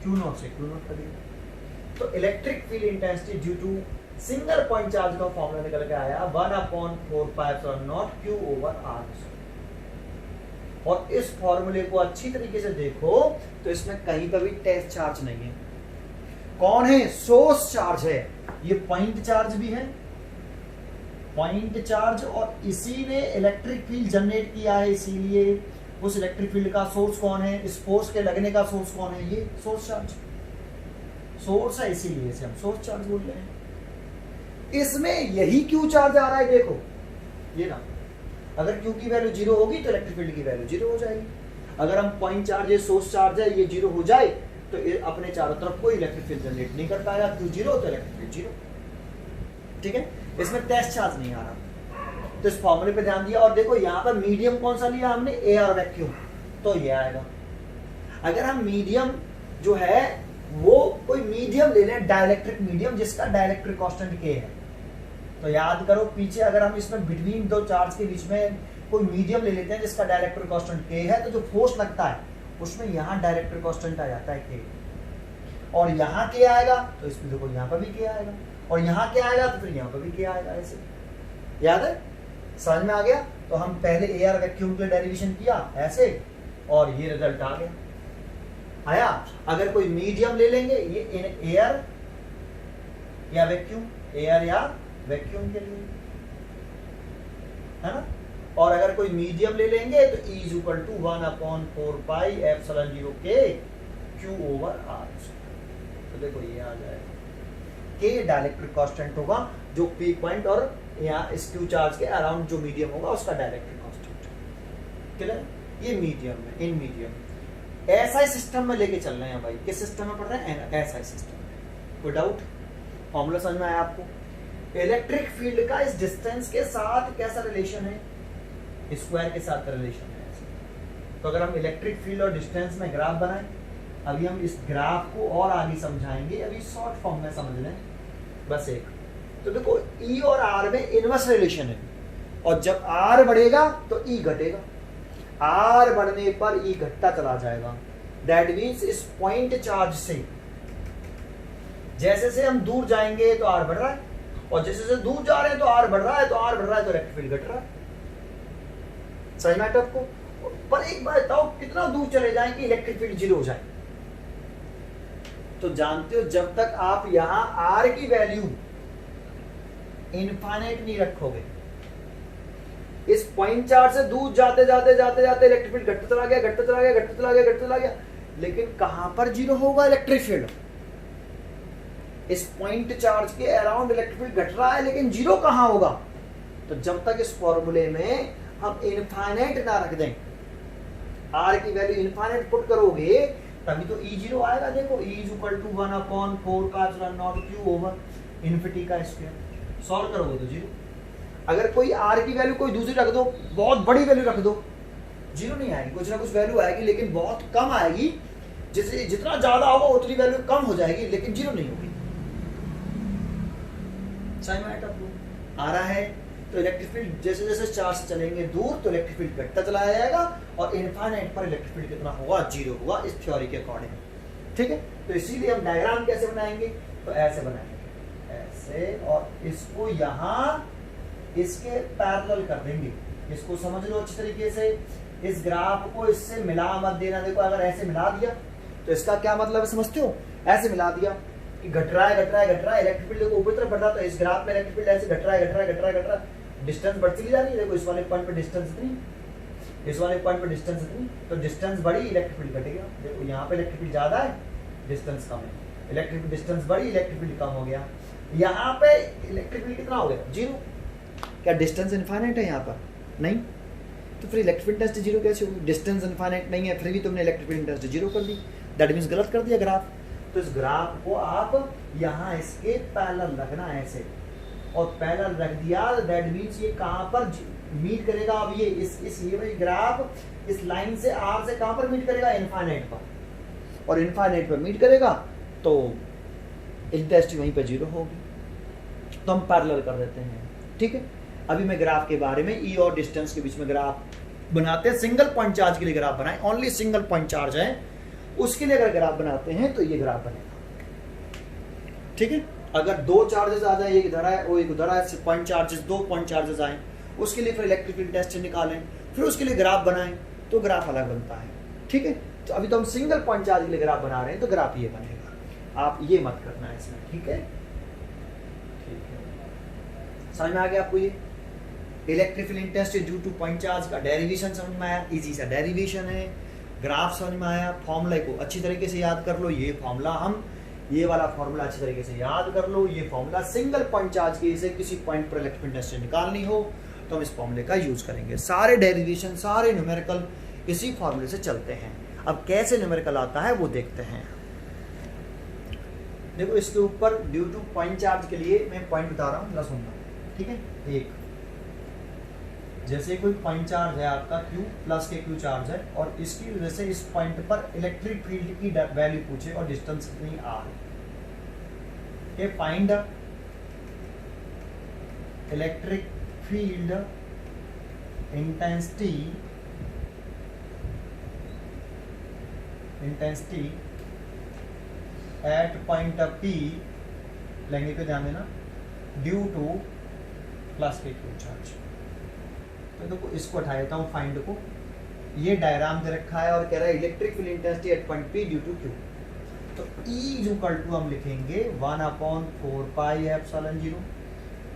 Q0 से Q0 करिए। तो electric field intensity due to single point charge का फॉर्मूला निकल के आया 1/4 pi epsilon naught Q over R square. और इस फॉर्मूले को अच्छी तरीके से देखो तो इसमें कहीं पर भी टेस्ट चार्ज नहीं है। कौन है, सोर्स चार्ज है, ये पॉइंट चार्ज भी है, पॉइंट चार्ज, और इसी ने इलेक्ट्रिक फील्ड जनरेट किया है, इसीलिए उस इलेक्ट्रिक फील्ड का सोर्स कौन है, इस फोर्स के लगने का सोर्स कौन है, ये सोर्स चार्ज, सोर्स है, इसीलिए इसे हम सोर्स चार्ज बोल रहे हैं। इसमें यही क्यू चार्ज आ रहा है, देखो ये ना, अगर Q की वैल्यू 0 होगी तो इलेक्ट्रिक फील्ड की वैल्यू 0 हो जाएगी। अगर हम पॉइंट चार्ज है, सोर्स चार्ज है, ये 0 हो जाए तो अपने चारों तरफ कोई इलेक्ट्रिक फील्ड जनरेट नहीं कर पाएगा, Q 0 तो इलेक्ट्रिक फील्ड 0, ठीक है। इसमें टेस्ट चार्ज नहीं आ रहा, तो इस फॉर्मूले पे ध्यान दिया। और देखो यहाँ पर मीडियम कौन सा लिया हमने, एयर वैक्यूम, तो ये आएगा। अगर हम मीडियम जो है वो कोई मीडियम ले लें, डाइलेक्ट्रिक मीडियम, जिसका डाइलेक्ट्रिक कांस्टेंट K है, तो याद करो पीछे अगर हम इसमें बिटवीन दो चार्ज के बीच में कोई मीडियम ले लेते हैं जिसका डाइलेक्ट्रिक कांस्टेंट K है, तो जो फोर्स लगता है उसमें यहाँ डाइलेक्ट्रिक कांस्टेंट आ जाता है K, और यहाँ K आएगा तो इसमें देखो यहाँ पर भी K आएगा, और यहाँ K आएगा तो फिर यहाँ पर भी K आएगा। ऐसे याद है, समझ में आ गया। तो हम पहले एयर वैक्यूम के लिए डेरिवेशन किया ऐसे, और ये रिजल्ट आ गया, आया। अगर कोई मीडियम ले लेंगे, ये एयर या वैक्यूम, एयर या वैक्यूम के लिए, है ना, और अगर कोई मीडियम ले लेंगे तो E is equal to 1/4 pi epsilon 0 के Q ओवर R। तो देखो ये आ जाएगा के डाइलेक्ट्रिक कांस्टेंट होगा जो पीक पॉइंट और यहाँ इस Q चार्ज के अराउंड जो मीडियम होगा उसका डाइलेक्ट्रिक कांस्टेंट। क्लियर? ये मीडियम में, इन मीडियम एसआई सिस्टम में लेके चल रहे हैं भाई। किस सिस्टम में पढ़ रहे हैं? एसआई सिस्टम में। कोई डाउट? फॉर्मूला समझ में आया आपको? इलेक्ट्रिक फील्ड का इस डिस्टेंस के साथ कैसा रिलेशन है? स्क्वायर के साथ रिलेशन है। तो अगर हम इलेक्ट्रिक फील्ड और डिस्टेंस में ग्राफ बनाएं, अभी हम इस ग्राफ को और आगे समझाएंगे, अभी शॉर्ट फॉर्म में समझ लें बस एक। तो देखो E और R में इनवर्स रिलेशन है, और जब R बढ़ेगा तो E घटेगा, R बढ़ने पर E घटता चला जाएगा। दैट मीन्स इस पॉइंट चार्ज से जैसे से हम दूर जाएंगे तो R बढ़ रहा है, और जैसे से दूर जा रहे हैं तो R बढ़ रहा है, तो R बढ़ रहा है तो इलेक्ट्रिक फील्ड घट रहा है। समझ में आता आपको? पर एक बात बताओ, कितना दूर चले जाएं कि इलेक्ट्रिक फील्ड जीरो हो जाए? तो जानते हो जब तक आप यहां R की वैल्यू इनफाइनाइट नहीं रखोगे, इस पॉइंट चार्ज से दूर जाते जाते जाते जाते इलेक्ट्रिक फील्ड घटता चला गया, घटता चला गया, घटता चला गया, घटता चला गया, लेकिन कहां पर जीरो होगा इलेक्ट्रिक फील्ड? इस पॉइंट चार्ज के अराउंड इलेक्ट्रिक फील्ड घट रहा है, लेकिन जीरो कहां होगा? तो जब तक इस फॉर्मूले में हम इनफाइनाइट ना रख दें, R की वैल्यू इनफाइनाइट पुट करोगे तभी तो E जीरो आएगा। देखो E इज इक्वल टू 1/4 का epsilon naught Q over infinity का स्क्वायर। सॉल्व करोगे तो जीरो। अगर कोई R की वैल्यू कोई दूसरी रख दो, बहुत बड़ी वैल्यू रख दो, जीरो नहीं आएगी, कुछ ना कुछ वैल्यू आएगी, लेकिन बहुत कम आएगी। जिससे जितना ज्यादा होगा उतनी वैल्यू कम हो जाएगी, लेकिन जीरो नहीं होगी। समझ में आ रहा है? तो इलेक्ट्रिक फील्ड जैसे जैसे चार्ज से चलेंगे दूर तो इलेक्ट्रिक फील्ड घटता चला जाएगा, और इनफाइनाइट पर इलेक्ट्रिक फील्ड कितना होगा? जीरो होगा, इस थ्योरी के अकॉर्डिंग। ठीक है? तो इसीलिए हम डायग्राम कैसे बनाएंगे? तो ऐसे बनाएंगे, ऐसे, और इसको यहाँ इसके पैरेलल कर देंगे। इसको समझ लो अच्छी तरीके से, इस ग्राफ को इससे मिला मत देना। देखो अगर ऐसे मिला दिया तो इसका क्या मतलब है समझते हो? ऐसे मिला दिया कि घट रहा है, घट रहा है, घट रहा है, इलेक्ट्रिक फील्ड देखो ऊपर तरफ बढ़ रहा है, तो इस ग्राफ में इलेक्ट्रिक फील्ड ऐसे घट रहा है, घट रहा है, घट रहा है, घट रहा है, डिस्टेंस बढ़ती ही जा रही है। देखो इस वाले पॉइंट पे डिस्टेंस इतनी, इस वाले पॉइंट पे डिस्टेंस इतनी, तो डिस्टेंस बढ़ी, इलेक्ट्रिक फील्ड घटेगा। देखो यहाँ पे इलेक्ट्रिक फील्ड ज्यादा है, डिस्टेंस कम है, इलेक्ट्रिक डिस्टेंस बढ़ी, इलेक्ट्रिक फील्ड कम हो गया। यहाँ पे इलेक्ट्रिक फील्ड कितना हो गया? जीरो। क्या डिस्टेंस इनफाइनाइट है यहाँ पर? नहीं। तो फिर इलेक्ट्रिक फील्ड इंटेंसिटी जीरो कैसे होगी? डिस्टेंस इनफाइनाइट नहीं है, फिर भी तुमने इलेक्ट्रिक फील्ड इंटेंसिटी जीरो कर दी। दैट मींस गलत कर दिया ग्राफ। तो इस ग्राफ को आप यहाँ इसके पैरेलल रखना ऐसे, और पैरेलल रख दिया, दैट मींस ये कहाँ पर मीट करेगा? अब ये इस ये वाली ग्राफ इस लाइन से R से कहाँ पर मीट करेगा? इनफाइनाइट पर, और इनफाइनाइट पर मीट करेगा तो इंटेंसिटी वहीं पर जीरो होगी। तो हम पैरेलल कर देते हैं। ठीक है? अभी मैं ग्राफ के बारे में E और डिस्टेंस के बीच में ग्राफ बनाते हैं। सिंगल पॉइंट चार्ज के लिए ग्राफ बनाएं, ओनली सिंगल पॉइंट चार्ज है, उसके लिए अगर ग्राफ बनाते हैं तो ये ग्राफ बनेगा। ठीक है? अगर दो चार्जेस आ जाए, एक इधर आए और एक उधर आए, पॉइंट चार्जेस, दो पॉइंट चार्जेस आए, उसके लिए फिर इलेक्ट्रिक फील्ड इंटेंसिटी निकालें, फिर उसके लिए ग्राफ बनाएं, तो ग्राफ अलग बनता है। ठीक है? तो अभी तो हम सिंगल पॉइंट चार्ज के लिए ग्राफ बना रहे हैं, तो ग्राफ ये बनेगा। आप ये मत करना है इसमें। ठीक है? ठीक है, समझ में आ गया आपको? ये electric field intensity due to point charge का डेरिवेशन समझ में आया? इजी सा डेरिवेशन है। ग्राफ समझ में आया? फॉर्मूला को अच्छी तरीके से याद कर लो। ये फॉर्मूला हम ये वाला फॉर्मूला अच्छी तरीके से याद कर लो। ये फॉर्मूला सिंगल पॉइंट चार्ज के से किसी पॉइंट पर इलेक्ट्रिक फील्ड इंटेंसिटी निकालनी हो तो हम इस फॉर्मूले का यूज करेंगे। सारे डेरिवेशन, सारे न्यूमेरिकल इसी फॉर्मूले से चलते हैं। अब कैसे न्यूमेरिकल आता है वो देखते हैं। देखो इसके ऊपर ड्यू टू पॉइंट चार्ज के लिए मैं पॉइंट बता रहा हूँ, जरा सुनना। ठीक है? एक जैसे कोई पॉइंट चार्ज है आपका Q प्लस के Q चार्ज है, और इसकी वजह से इस पॉइंट पर इलेक्ट्रिक फील्ड की वैल्यू पूछे और डिस्टेंस कितनी R, के find electric field intensity at point P लेंगे पे ध्यान देना, ड्यू टू प्लस के Q चार्ज। तो देखो इसको हटा देता हूँ फाइंड को। ये डायग्राम दे रखा है और कह रहा है electric field intensity at point P due to Q। तो E इज इक्वल टू हम लिखेंगे 1/4 pi epsilon 0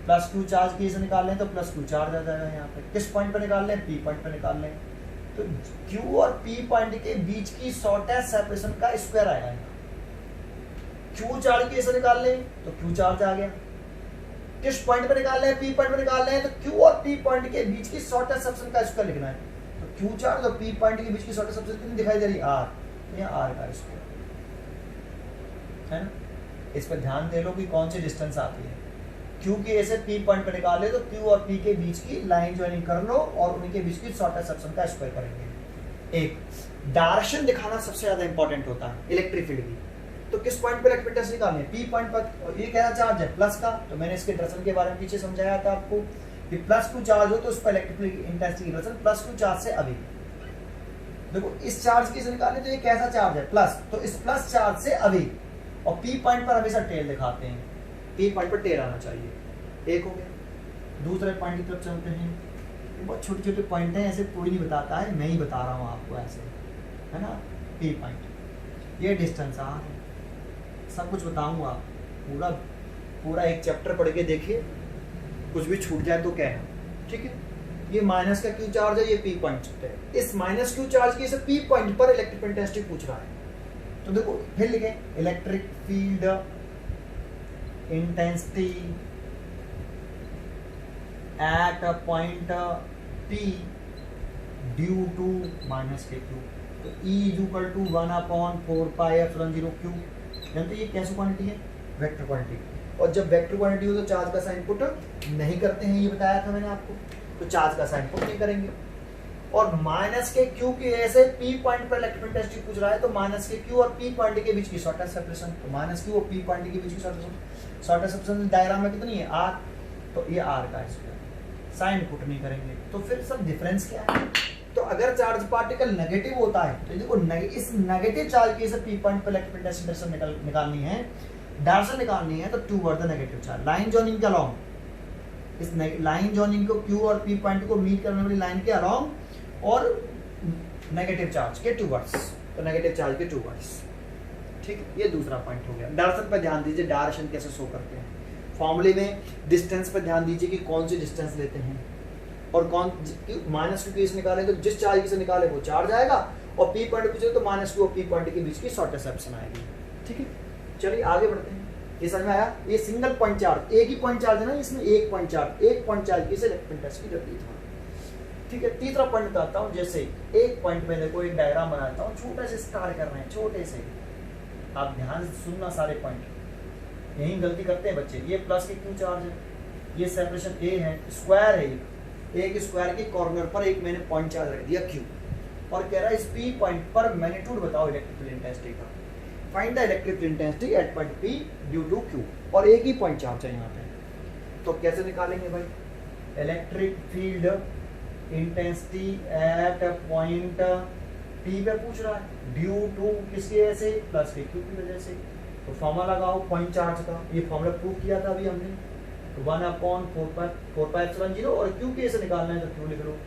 plus Q charge की से निकाल लें तो प्लस क्यू चार्ज आ जाएगा यहाँ पे। किस पॉइंट पे निकाल लें? पी पॉइंट पे निकाल लें। तो क्यू और पी पॉइंट के बीच की शॉर्टेस्ट सेपरेशन का स्क्वायर आएगा यहाँ। क्यू चार्ज की से निकाल लें तो क्यू चार्ज आ गया। किस पॉइंट पे निकाल लें? पी पॉइंट पे निकाल लें तो क्यू और पी पॉइंट के बीच की शॉर्टेस्ट सेपरेशन का स्क्वायर लिखना है। तो क्यू चार्ज और पी पॉइंट के बीच की शॉर्टेस्ट सेपरेशन कितनी दिखाई दे रही है? आर। ये आर का स्क्वायर है ना। इस पर ध्यान दे लो कि कौन सी डिस्टेंस आती है। क्यू की ए से पी पॉइंट पे निकाले तो क्यू और पी के बीच की लाइन ज्वाइनिंग कर लो और उनके बीच की शॉर्टेस्ट सेक्शन का स्क्वायर करेंगे। एक डायरेक्शन दिखाना सबसे ज्यादा इंपॉर्टेंट होता है इलेक्ट्रिक फील्ड की। तो किस पॉइंट पे इलेक्ट्रिक पोटेंशियल निकालनी है? पी पॉइंट पर। ये क्या चार्ज है? प्लस का। तो मैंने इसके डायरेक्शन के बारे में पीछे समझाया था आपको कि प्लस क्यू चार्ज हो तो उस पर इलेक्ट्रिक इंटेंसिटी की डायरेक्शन प्लस क्यू चार्ज से अभी। देखो इस चार्ज की से निकालनी तो ये कैसा चार्ज है? प्लस। तो इस प्लस चार्ज से अभी और पी पॉइंट पर हमेशा टेल दिखाते हैं। पी पॉइंट पर टेल आना चाहिए। एक हो गया। दूसरे पॉइंट की तरफ चलते हैं। बहुत छोटे छोटे पॉइंट हैं, ऐसे कोई नहीं बताता है, मैं ही बता रहा हूँ आपको ऐसे, है ना। पी पॉइंट, ये डिस्टेंस आर है, सब कुछ बताऊंगा। पूरा पूरा एक चैप्टर पढ़ के देखिए, कुछ भी छूट जाए तो क्या है, ठीक है। ये माइनस का क्यू चार्ज है, ये पी पॉइंट है। इस माइनस क्यू चार्ज की से पी पॉइंट पर इलेक्ट्रिक इंटेंसिटी पूछ रहा है। तो देखो फिर लिखे electric field intensity at a point P due to minus के क्यू। तो E इक्वल टू 1/4πε0 क्यू। जानते ये कैसी क्वांटिटी है? Vector quantity. और जब वेक्टर क्वांटिटी हो तो चार्ज का साइन पुट नहीं करते हैं, ये बताया था मैंने आपको। तो चार्ज का साइन पुट नहीं करेंगे। और माइनस के क्यू की वजह से पी पॉइंट पर इलेक्ट्रिक इंटेंसिटी पूछ रहा है, तो माइनस के क्यू और पी पॉइंट के बीच की शॉर्टेस्ट सेपरेशन, तो माइनस क्यू और पी पॉइंट के बीच की शॉर्टेस्ट सेपरेशन डायग्राम में कितनी है? आर। तो ये आर का स्क्वायर, साइन पुट नहीं करेंगे। तो फिर सब डिफरेंस क्या है? तो अगर चार्ज पार्टिकल नेगेटिव होता है तो देखो इस नेगेटिव चार्ज की से पी पॉइंट पर इलेक्ट्रिक इंटेंसिटी निकालनी है, डायरेक्शन निकालनी है, तो toward the negative charge line joining के अलोंग। इस लाइन जॉइनिंग को क्यू और पी पॉइंट को मीट करने वाली लाइन के अलोंग और नेगेटिव चार्ज के टूवर्ड्स, तो नेगेटिव चार्ज के टूवर्ड्स, ठीक है। ये दूसरा पॉइंट हो गया। डायरेक्शन पर ध्यान दीजिए, डायरेक्शन कैसे शो करते हैं। फॉर्मूले में डिस्टेंस पर ध्यान दीजिए कि कौन सी डिस्टेंस लेते हैं और कौन माइनस क्यू केस निकाले तो जिस चार्ज से निकाले वो चार्ज आएगा, और पी पॉइंट पूछे तो माइनस क्यू और पी पॉइंट के बीच की शॉर्टेस्ट सेपरेशन आएगी, ठीक है। चलिए आगे बढ़ते हैं। ये समझ में आया? ये सिंगल पॉइंट चार्ज, एक ही पॉइंट चार्ज है ना, इसमें एक पॉइंट चार्ज की से इलेक्ट्रिक इंटेंसिटी रहती है, ठीक है। तीसरा पॉइंट बताता हूँ। जैसे एक पॉइंट में देखो एक डायग्राम बनाता हूँ, छोटे से स्टार कर रहे हैं, छोटे से। आप ध्यान से सुनना सारे पॉइंट, यही गलती करते हैं बच्चे। ये प्लस के क्यू चार्ज है, ये सेपरेशन ए है, स्क्वायर है, एक स्क्वायर के कॉर्नर पर एक मैंने पॉइंट चार्ज रख दिया क्यू, और कह रहा है इस पी पॉइंट पर मैग्नीट्यूड बताओ इलेक्ट्रिकल इंटेंसिटी का। Find the electrical intensity at point P due to Q, और एक ही पॉइंट चार्ज है यहाँ पे। तो कैसे निकालेंगे भाई? Electric field intensity at point P पे पूछ रहा है, ड्यू टू किसकी वजह से? प्लस के क्यू की वजह से। तो फॉर्मूला लगाओ पॉइंट चार्ज का, ये फॉर्मूला प्रूव किया था अभी हमने। तो 1/4πε0 और क्यू के से निकालना है तो क्यू लिख लो,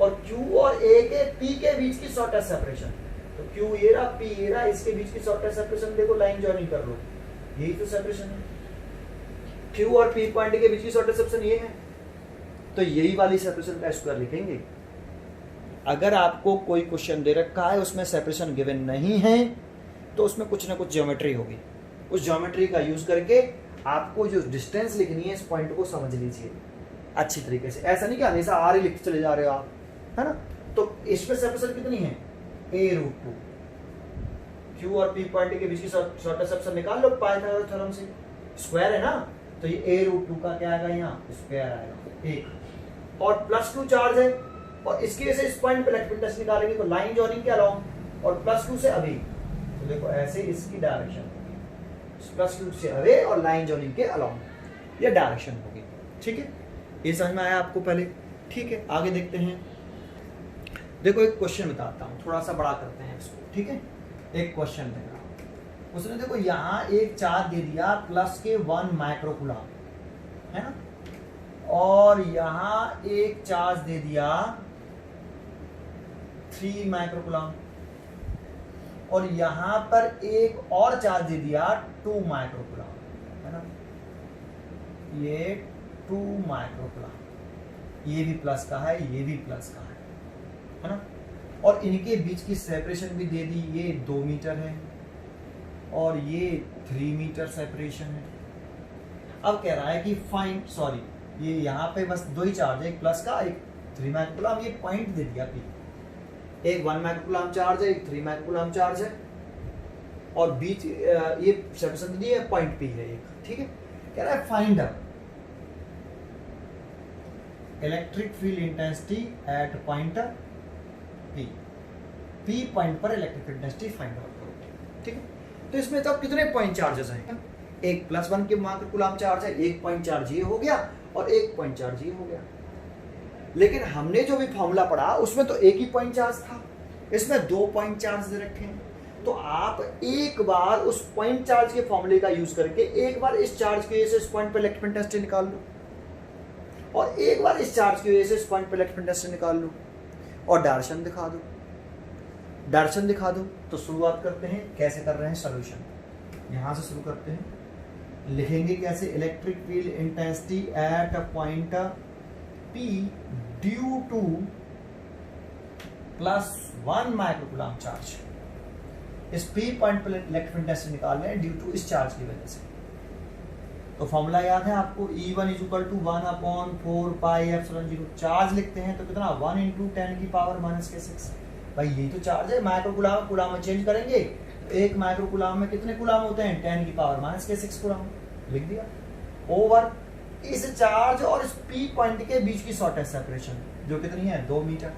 और क्यू और ए के पी के बीच की शॉर्टेस्ट सेपरेशन, तो क्यू ये रहा, पी ये रहा, इसके बीच की शॉर्टेस्ट सेपरेशन देखो, लाइन जॉइनिंग कर लो, यही तो सेपरेशन है। क्यू और पी पॉइंट के बीच की शॉर्टेस्ट सेपरेशन ये है, तो यही वाली सेपरेशन का स्क्वायर लिखेंगे। अगर आपको कोई क्वेश्चन दे रखा है उसमें सेपरेशन गिवन नहीं है तो उसमें कुछ ना कुछ ज्योमेट्री होगी, उस ज्योमेट्री का यूज करके आपको जो डिस्टेंस लिखनी है इस पॉइंट को समझ लीजिए अच्छी तरीके से। ऐसा नहीं कि हमेशा आर ही लिखते चले जा रहे हो आप, है ना। तो इसमें सेपरेशन कितनी है? a√2। क्यू और पी पॉइंट के बीच की शॉर्टेस्ट सेपरेशन निकाल लो पाइथागोरस थ्योरम से, स्क्वायर है ना, तो ये a√2 का क्या आएगा? यहाँ स्क्वायर आएगा एक, और प्लस क्यू चार्ज है, और इसकी वजह से इस पॉइंट पे इलेक्ट्रिक इंटेंसिटी निकालेंगे तो लाइन जॉइनिंग के अलोंग, और प्लस क्यू से अभी, तो देखो ऐसे इसकी डायरेक्शन प्लस क्यू से अवे और लाइन जॉइनिंग के अलोंग, ये डायरेक्शन होगी, ठीक है। ये समझ में आया आपको पहले? ठीक है, आगे देखते हैं। देखो एक क्वेश्चन बताता हूँ, थोड़ा सा बड़ा करते हैं इसको, ठीक है। एक क्वेश्चन देगा, उसने देखो यहाँ एक चार्ज दे दिया प्लस के 1 माइक्रोकूलम, है ना, और यहाँ एक चार्ज दे दिया 3 माइक्रोकूलम, और यहाँ पर एक और चार्ज दे दिया 2 माइक्रोकूलम, है ना। ये 2 माइक्रोकुलाम, ये भी प्लस का है, ये भी प्लस का है ना। और इनके बीच की सेपरेशन भी दे दी, ये 2 मीटर है और ये 3 मीटर सेपरेशन है। अब कह रहा है कि फाइंड, सॉरी ये यहाँ पे बस 2 ही चार्ज है, एक प्लस का एक 3 माइक्रोकुलाम, ये पॉइंट दे दिया पी, एक 1 माइक्रोकुलाम चार्ज है, एक 3 माइक्रोकुलाम चार्ज है और बीच ये सेपरेशन दी है, पॉइंट पी है एक, ठीक है। कह रहा है find electric field intensity at point P, P point पर electric field intensity find out करो, ठीक है। तो इसमें तो कितने पॉइंट चार्जेस हैं, एक +1 के माइक्रोकुलाम चार्ज है, एक पॉइंट चार्ज ये हो गया और एक पॉइंट चार्ज ये हो गया। लेकिन हमने जो भी फॉर्मूला पढ़ा उसमें तो एक ही पॉइंट चार्ज था, इसमें 2 पॉइंट चार्ज दे रखे हैं। तो आप एक बार उस पॉइंट चार्ज के फॉर्मूले का यूज करके एक बार इस चार्ज की वजह से इस पॉइंट पर इलेक्ट्रिक फील्ड इंटेंसिटी निकाल लो और एक बार इस चार्ज की वजह से इस पॉइंट पर इलेक्ट्रिक फील्ड इंटेंसिटी निकाल लो और डायरेक्शन दिखा दो, डायरेक्शन दिखा दो। तो शुरुआत करते हैं, कैसे कर रहे हैं सॉल्यूशन, यहां से शुरू करते हैं। लिखेंगे कैसे, electric field intensity at a point P due to +1 microcoulomb charge. इस P पॉइंट पर इलेक्ट्रिक फील्ड इंटेंसिटी निकाल रहे हैं ड्यू टू इस चार्ज की वजह से। तो फॉर्मूला याद है आपको, E1 = 1/4πε0। चार्ज लिखते हैं तो कितना, 1 × 10⁻⁻⁶। भाई यही तो चार्ज है, माइक्रोकुलाम कुलाम में चेंज करेंगे, एक माइक्रोकुलाम में कितने कुलाम होते हैं, 10⁻⁻⁶ कुलाम, लिख दिया। ओवर इस चार्ज और इस P पॉइंट के बीच की शॉर्टेस्ट सेपरेशन जो कितनी है, 2 मीटर।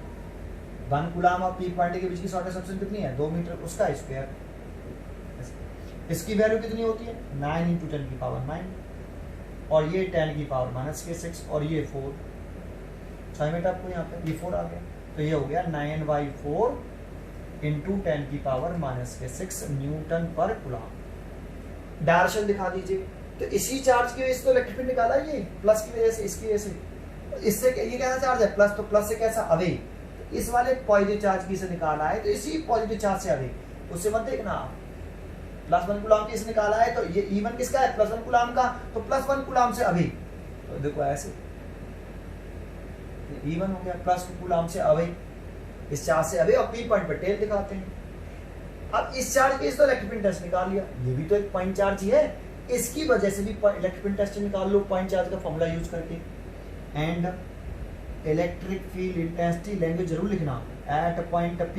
1 कुलाम और P पॉइंट के बीच की शॉर्टेस्ट सेपरेशन कितनी है, 2 मीटर, उसका स्क्वायर। इसकी वैल्यू कितनी होती है, 9 × 10⁻⁹ और ये 10⁻⁻⁶ और ये 4। 6 मिनट आपको यहाँ पे ये 4 आ गया, तो ये हो गया 9/4 × 10⁻⁻⁶ न्यूटन पर कुलाम। डायरेक्शन दिखा दीजिए। तो इसी चार्ज की वजह से तो इलेक्ट्रिक फील्ड निकाला, ये प्लस की वजह से, इसकी वजह से। इससे ये कैसा चार्ज है, प्लस, तो प्लस से कैसा, अवे। तो इस वाले पॉजिटिव चार्ज की से निकाला है, तो इसी पॉजिटिव चार्ज से अवे, उससे मत देखना आप। +1 कुलाम की से निकाला है, तो ये E1 किसका है, +1 कुलाम का, तो +1 कुलाम से अवे। तो देखो ऐसे E1 हो गया, +2 कुलाम से अवे, इस चार्ज से अवे और P पॉइंट पर टेल दिखाते हैं। अब इस चार्ज के तो इलेक्ट्रिक फील्ड इंटेंसिटी निकाल लिया, ये भी तो एक पॉइंट चार्ज ही है, इसकी वजह से भी इलेक्ट्रिक फील्ड इंटेंसिटी निकाल लो पॉइंट चार्ज का फॉर्मूला यूज करके। And electric field intensity, language जरूर लिखना, at point P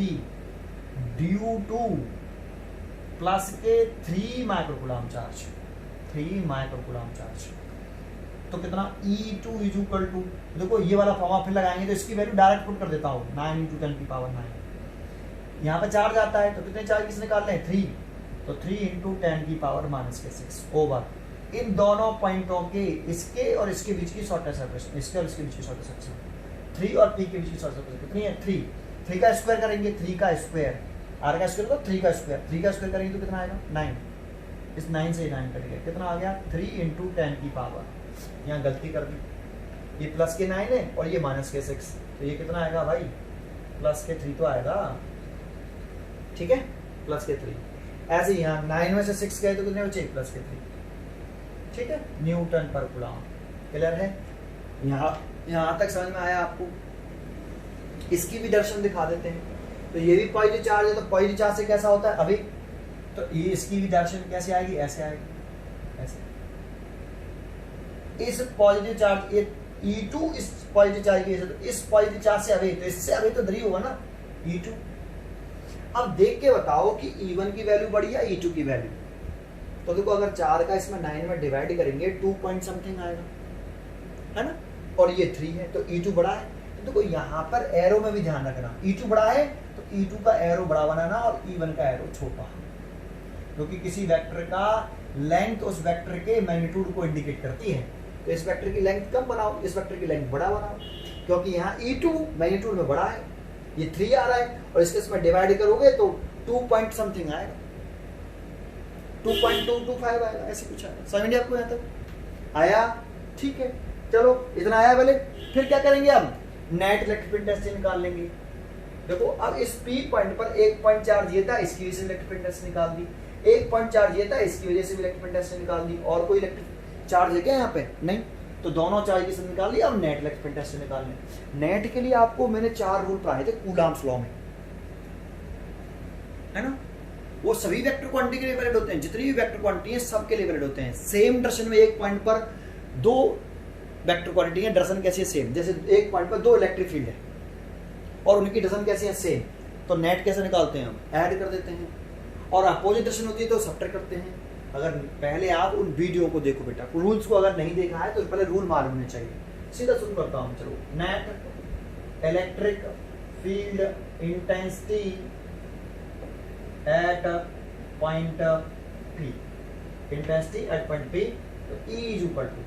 due to plus के 3 माइक्रोकुलाम चार्ज, 3 माइक्रोकुलाम चार्ज। तो कितना, E2 = देखो ये वाला फॉर्मूला फिर लगाएंगे तो इसकी वैल्यू डायरेक्ट पुट कर देता हूँ, 9 × 10⁻⁹। यहाँ पे चार्ज आता है तो कितने चार्ज किसने निकाल रहे हैं, 3, तो 3 × 10⁻⁶ ओवर इन दोनों पॉइंटों के, इसके और इसके बीच की शॉर्टेस्ट सेपरेशन, इसके और इसके बीच की शॉर्टेस्ट सेपरेशन, 3 और P के बीच की शॉर्टेस्ट सेपरेशन कितनी है, 3 का स्क्वायर करेंगे, 3 का स्क्वायर, R का स्क्वायर तो 3 का स्क्वायर, 3 का स्क्वायर करेंगे तो कितना आएगा, 9। इस 9 से 9 कट गया, कितना आ गया, 3 × 10⁻, यहाँ गलती कर दी, ये प्लस के 9 है और ये -6, तो ये कितना आएगा भाई, +3 तो आएगा, ठीक है, +3। ऐसे यहाँ 9 में से 6 गए तो कितने बचे, +3, ठीक है, न्यूटन पर कुलाम। क्लियर है, यहाँ तक समझ में आया आपको। इसकी भी दर्शन दिखा देते हैं। तो ये भी पॉजिटिव चार्ज है, तो पॉजिटिव चार्ज से कैसा होता है, अभी तो ये इसकी भी दर्शन कैसे आएगी, ऐसे आएगी, ऐसे। इस पॉजिटिव चार्ज, ये E2 इस पॉजिटिव चार्ज की वजह से, तो इस पॉजिटिव चार्ज से अवे, तो इससे अवे तो इधर ही होगा ना, E2। अब देख के बताओ कि E1 की वैल्यू बढ़ी या E2 की वैल्यू। तो देखो अगर 4 का इसमें 9 में डिवाइड करेंगे 2 पॉइंट समथिंग आएगा, है ना, और ये 3 है तो E2 बड़ा है। तो देखो यहाँ पर एरो में भी ध्यान रखना, E2 बड़ा है तो E2 का एरो बड़ा बनाना और E1 का एरो छोटा, क्योंकि किसी वेक्टर का लेंथ उस वेक्टर के मैग्नीट्यूड को इंडिकेट करती है। तो इस वेक्टर की लेंथ कम बनाओ, इस वेक्टर की लेंथ बड़ा बनाओ, क्योंकि यहाँ E2 मैग्नीट्यूड में बड़ा है, ये 3 आ रहा है और इसके इसमें डिवाइड करोगे तो 2 पॉइंट समथिंग आएगा, 2.225 आएगा, ऐसे कुछ आएगा। समझ आपको यहाँ तक आया, ठीक है, चलो इतना आया पहले। फिर क्या करेंगे, हम नेट इलेक्ट्रिक फील्ड इंटेंसिटी निकाल लेंगे। देखो अब इस P पॉइंट पर एक पॉइंट चार्ज ये था, इसकी वजह से इलेक्ट्रिक फील्ड इंटेंसिटी निकाल दी, एक पॉइंट चार्ज ये था, इसकी वजह से भी इलेक्ट्रिक फील्ड इंटेंसिटी निकाल दी, और कोई इलेक्ट्रिक चार्ज है क्या यहाँ पे? नहीं। तो दोनों चार्ज की स्ट्रेंथ निकाल ली। अब नेट इलेक्ट्रिक फील्ड स्ट्रेंथ निकालने। नेट के लिए आपको मैंने 4 रूल पढ़ाए थे कूलॉम्स लॉ में, है ना। वो सभी वेक्टर क्वांटिटी के लिए वैलिड होते हैं, जितनी भी वेक्टर क्वांटिटी है सबके लिए वैलिड होते हैं। सेम डायरेक्शन में एक पॉइंट पर दो वेक्टर क्वांटिटी है, डायरेक्शन कैसी है? सेम। जैसे एक पॉइंट पर 2 इलेक्ट्रिक फील्ड है और उनकी डायरेक्शन कैसी है? सेम। तो नेट कैसे निकालते हैं हम? ऐड कर देते हैं। और अपोजिट डायरेक्शन होती है तो सब्ट्रैक्ट करते हैं। अगर पहले आप उन वीडियो को देखो बेटा, रूल्स को अगर नहीं देखा है तो पहले रूल मालूम होने चाहिए। सीधा शुरू करता हूँ, चलो। Net electric field intensity at point P, intensity at point P, तो E इज इक्वल टू,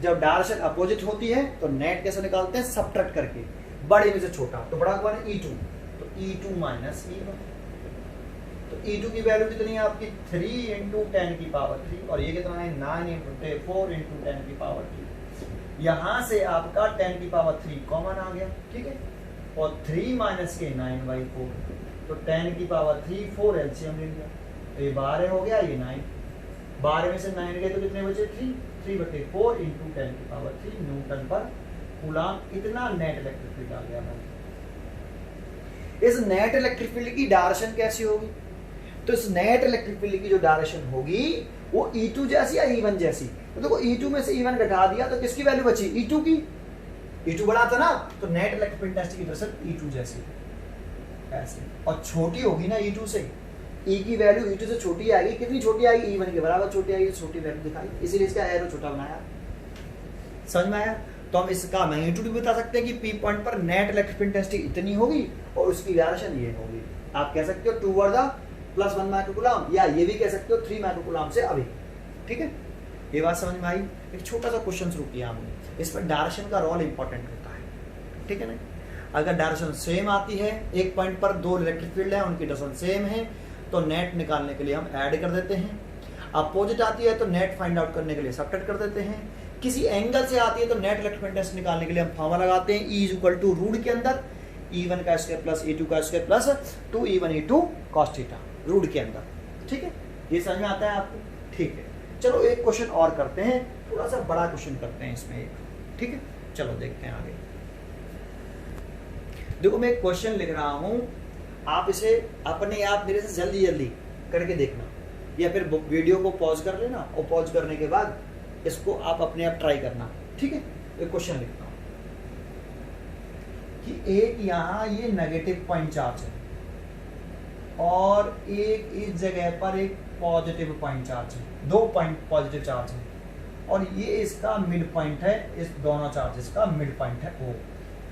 जब डायरेक्शन अपोजिट होती है तो नेट कैसे निकालते हैं? सब्ट्रैक्ट करके, बड़े में से छोटा। तो बड़ा कौन है? E2, तो E2 माइनस E1। तो E2 की वैल्यू कितनी है आपकी? 3 इंटू 10 की पावर 3, और ये कितना है? 9 इंटू 4 इंटू 10 की पावर 3। यहाँ से आपका 10 की पावर 3 कॉमन आ गया, ठीक है। और 3 माइनस के 9/4, तो 10 की पावर 3, 4 एलसीएम ले लिया, तो ये 12 हो गया, ये 9। 12 में से 9 गए तो कितने बचे? 3/4 इंटू 10 की पावर 3 न्यूटन पर कूलॉम। इतना नेट इलेक्ट्रिक फील्ड आ गया भाई। इस नेट इलेक्ट्रिक फील्ड की डायरेक्शन कैसी होगी? तो इस नेट इलेक्ट्रिक फील्ड की जो डायरेक्शन होगी वो E2 जैसी या E1 जैसी? तो देखो E2 में से E1 घटा दिया तो किसकी वैल्यू बची? E2 की। E2 बड़ा था ना, तो नेट इलेक्ट्रिक फील्ड इंटेंसिटी की डायरेक्शन E2 जैसी ऐसे, और छोटी होगी ना E2 से। E की वैल्यू E2 से छोटी आएगी। कितनी छोटी आएगी? E1 के बराबर छोटी आएगी। छोटी वैल्यू दिखाई, इसीलिए इसका एरो छोटा बनाया। समझ में आया? तो हम इसका मैग्नीट्यूड भी बता सकते हैं कि P पॉइंट पर नेट इलेक्ट्रिक फील्ड इंटेंसिटी इतनी होगी और उसकी डायरेक्शन ये होगी। आप कह सकते हो टूवर्ड द +1 माइक्रोकूलम, या ये भी कह सकते हो 3 माइक्रोकूलम से अभी, ठीक है। ये बात समझ में आई? एक छोटा सा क्वेश्चन शुरू किया हमने, इस पर डायरेक्शन का रोल इंपॉर्टेंट होता है, ठीक है ना। अगर डायरेक्शन सेम आती है, एक पॉइंट पर 2 इलेक्ट्रिक फील्ड है, उनकी डायरेक्शन सेम है, तो नेट निकालने के लिए हम ऐड कर देते हैं। अपोजिट आती है तो नेट फाइंड आउट करने के लिए सब्ट्रैक्ट कर देते हैं। किसी एंगल से आती है तो नेट इलेक्ट्रिक फील्ड इंटेंसिटी निकालने के लिए हम फॉर्मूला लगाते हैं, E इक्वल टू रूट के अंदर E1 का स्क्वायर प्लस E2 का square plus 2E1 E2 cos theta, root के अंदर, ठीक है। ये समझ में आता है आपको? ठीक है। चलो एक क्वेश्चन और करते हैं, थोड़ा सा बड़ा क्वेश्चन करते हैं इसमें एक, ठीक है। चलो देखते हैं आगे। देखो मैं एक क्वेश्चन लिख रहा हूं, आप इसे अपने आप मेरे से जल्दी जल्दी करके देखना, या फिर वीडियो को पॉज कर लेना और पॉज करने के बाद इसको आप अपने आप ट्राई करना, ठीक है। एक क्वेश्चन लिखता हूं कि एक यहाँ ये नेगेटिव पॉइंट चार्ज है और एक इस जगह पर एक पॉजिटिव पॉइंट चार्ज है, 2 पॉइंट पॉजिटिव चार्ज है, और ये इसका मिड पॉइंट है, इस दोनों चार्जेस का मिड पॉइंट है O,